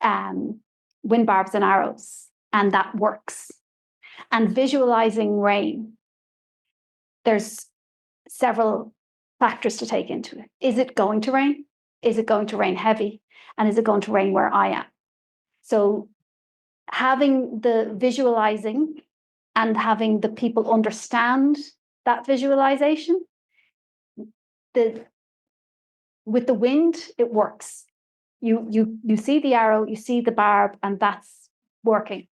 wind barbs and arrows, and that works. And visualizing rain, there's several factors to take into it. Is it going to rain? Is it going to rain heavy? And is it going to rain where I am? So having the visualizing and having the people understand that visualization, with the wind, it works. You see the arrow, you see the barb, and that's working.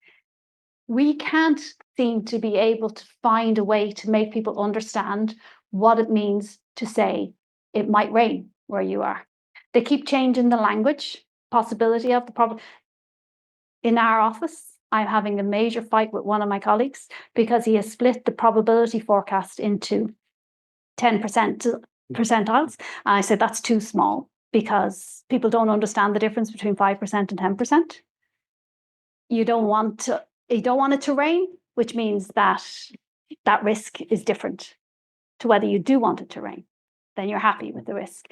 We can't seem to be able to find a way to make people understand what it means to say it might rain where you are. They keep changing the language, possibility of the problem. In our office, I'm having a major fight with one of my colleagues because he has split the probability forecast into 10% percentiles. And I said that's too small because people don't understand the difference between 5% and 10%. You don't want it to rain, which means that risk is different to whether you do want it to rain. Then you're happy with the risk.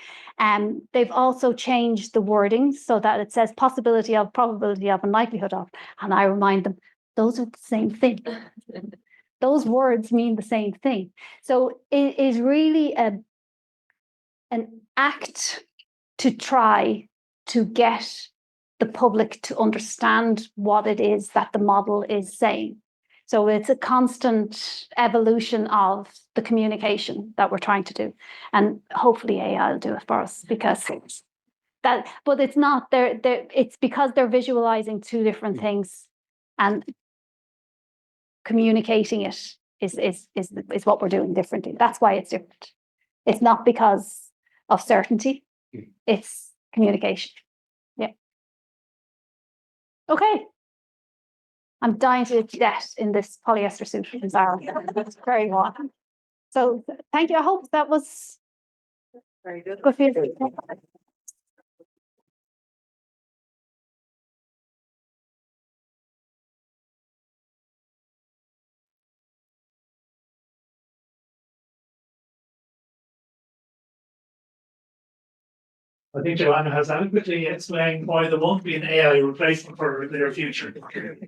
They've also changed the wording so that it says possibility of, probability of, and likelihood of. And I remind them, those are the same thing. Those words mean the same thing. So it is really an act to try to get the public to understand what it is that the model is saying. So it's a constant evolution of the communication that we're trying to do. And hopefully AI will do it for us because but it's not, it's because they're visualizing two different things, and communicating it is what we're doing differently. That's why it's different. It's not because of certainty, it's communication. Yeah. Okay. I'm dying to death in this polyester suit. It's very warm. So thank you. I hope that was Very good. good for you. I think Joanna has adequately explained why there won't be an AI replacement for their future,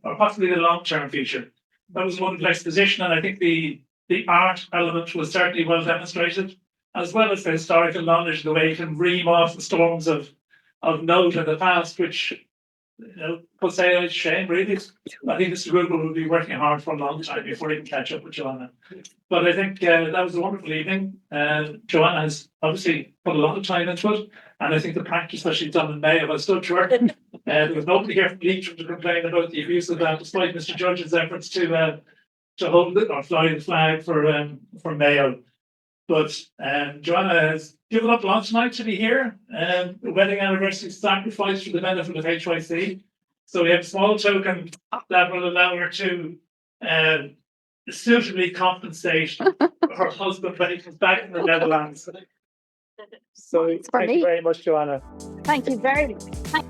or possibly the long-term future. That was one exposition, and I think the art element was certainly well demonstrated, as well as the historical knowledge, the way you can ream off the storms of note in the past, which puts AI to shame, really. I think this group will be working hard for a long time before we can catch up with Joanna. But I think that was a wonderful evening. Joanna has obviously put a lot of time into it, and I think the practice that she's done in May have stood to her. There was nobody here from Leitrim to complain about the abuse of that, despite Mr. Judge's efforts to hold it or fly the flag for Mayo. But Joanna has given up lunch tonight to be here. The wedding anniversary sacrifice for the benefit of HYC. So we have a small token that will allow her to suitably compensate her husband when he comes back from the Netherlands. So It's for thank me. you very much, Joanna. Thank you very much.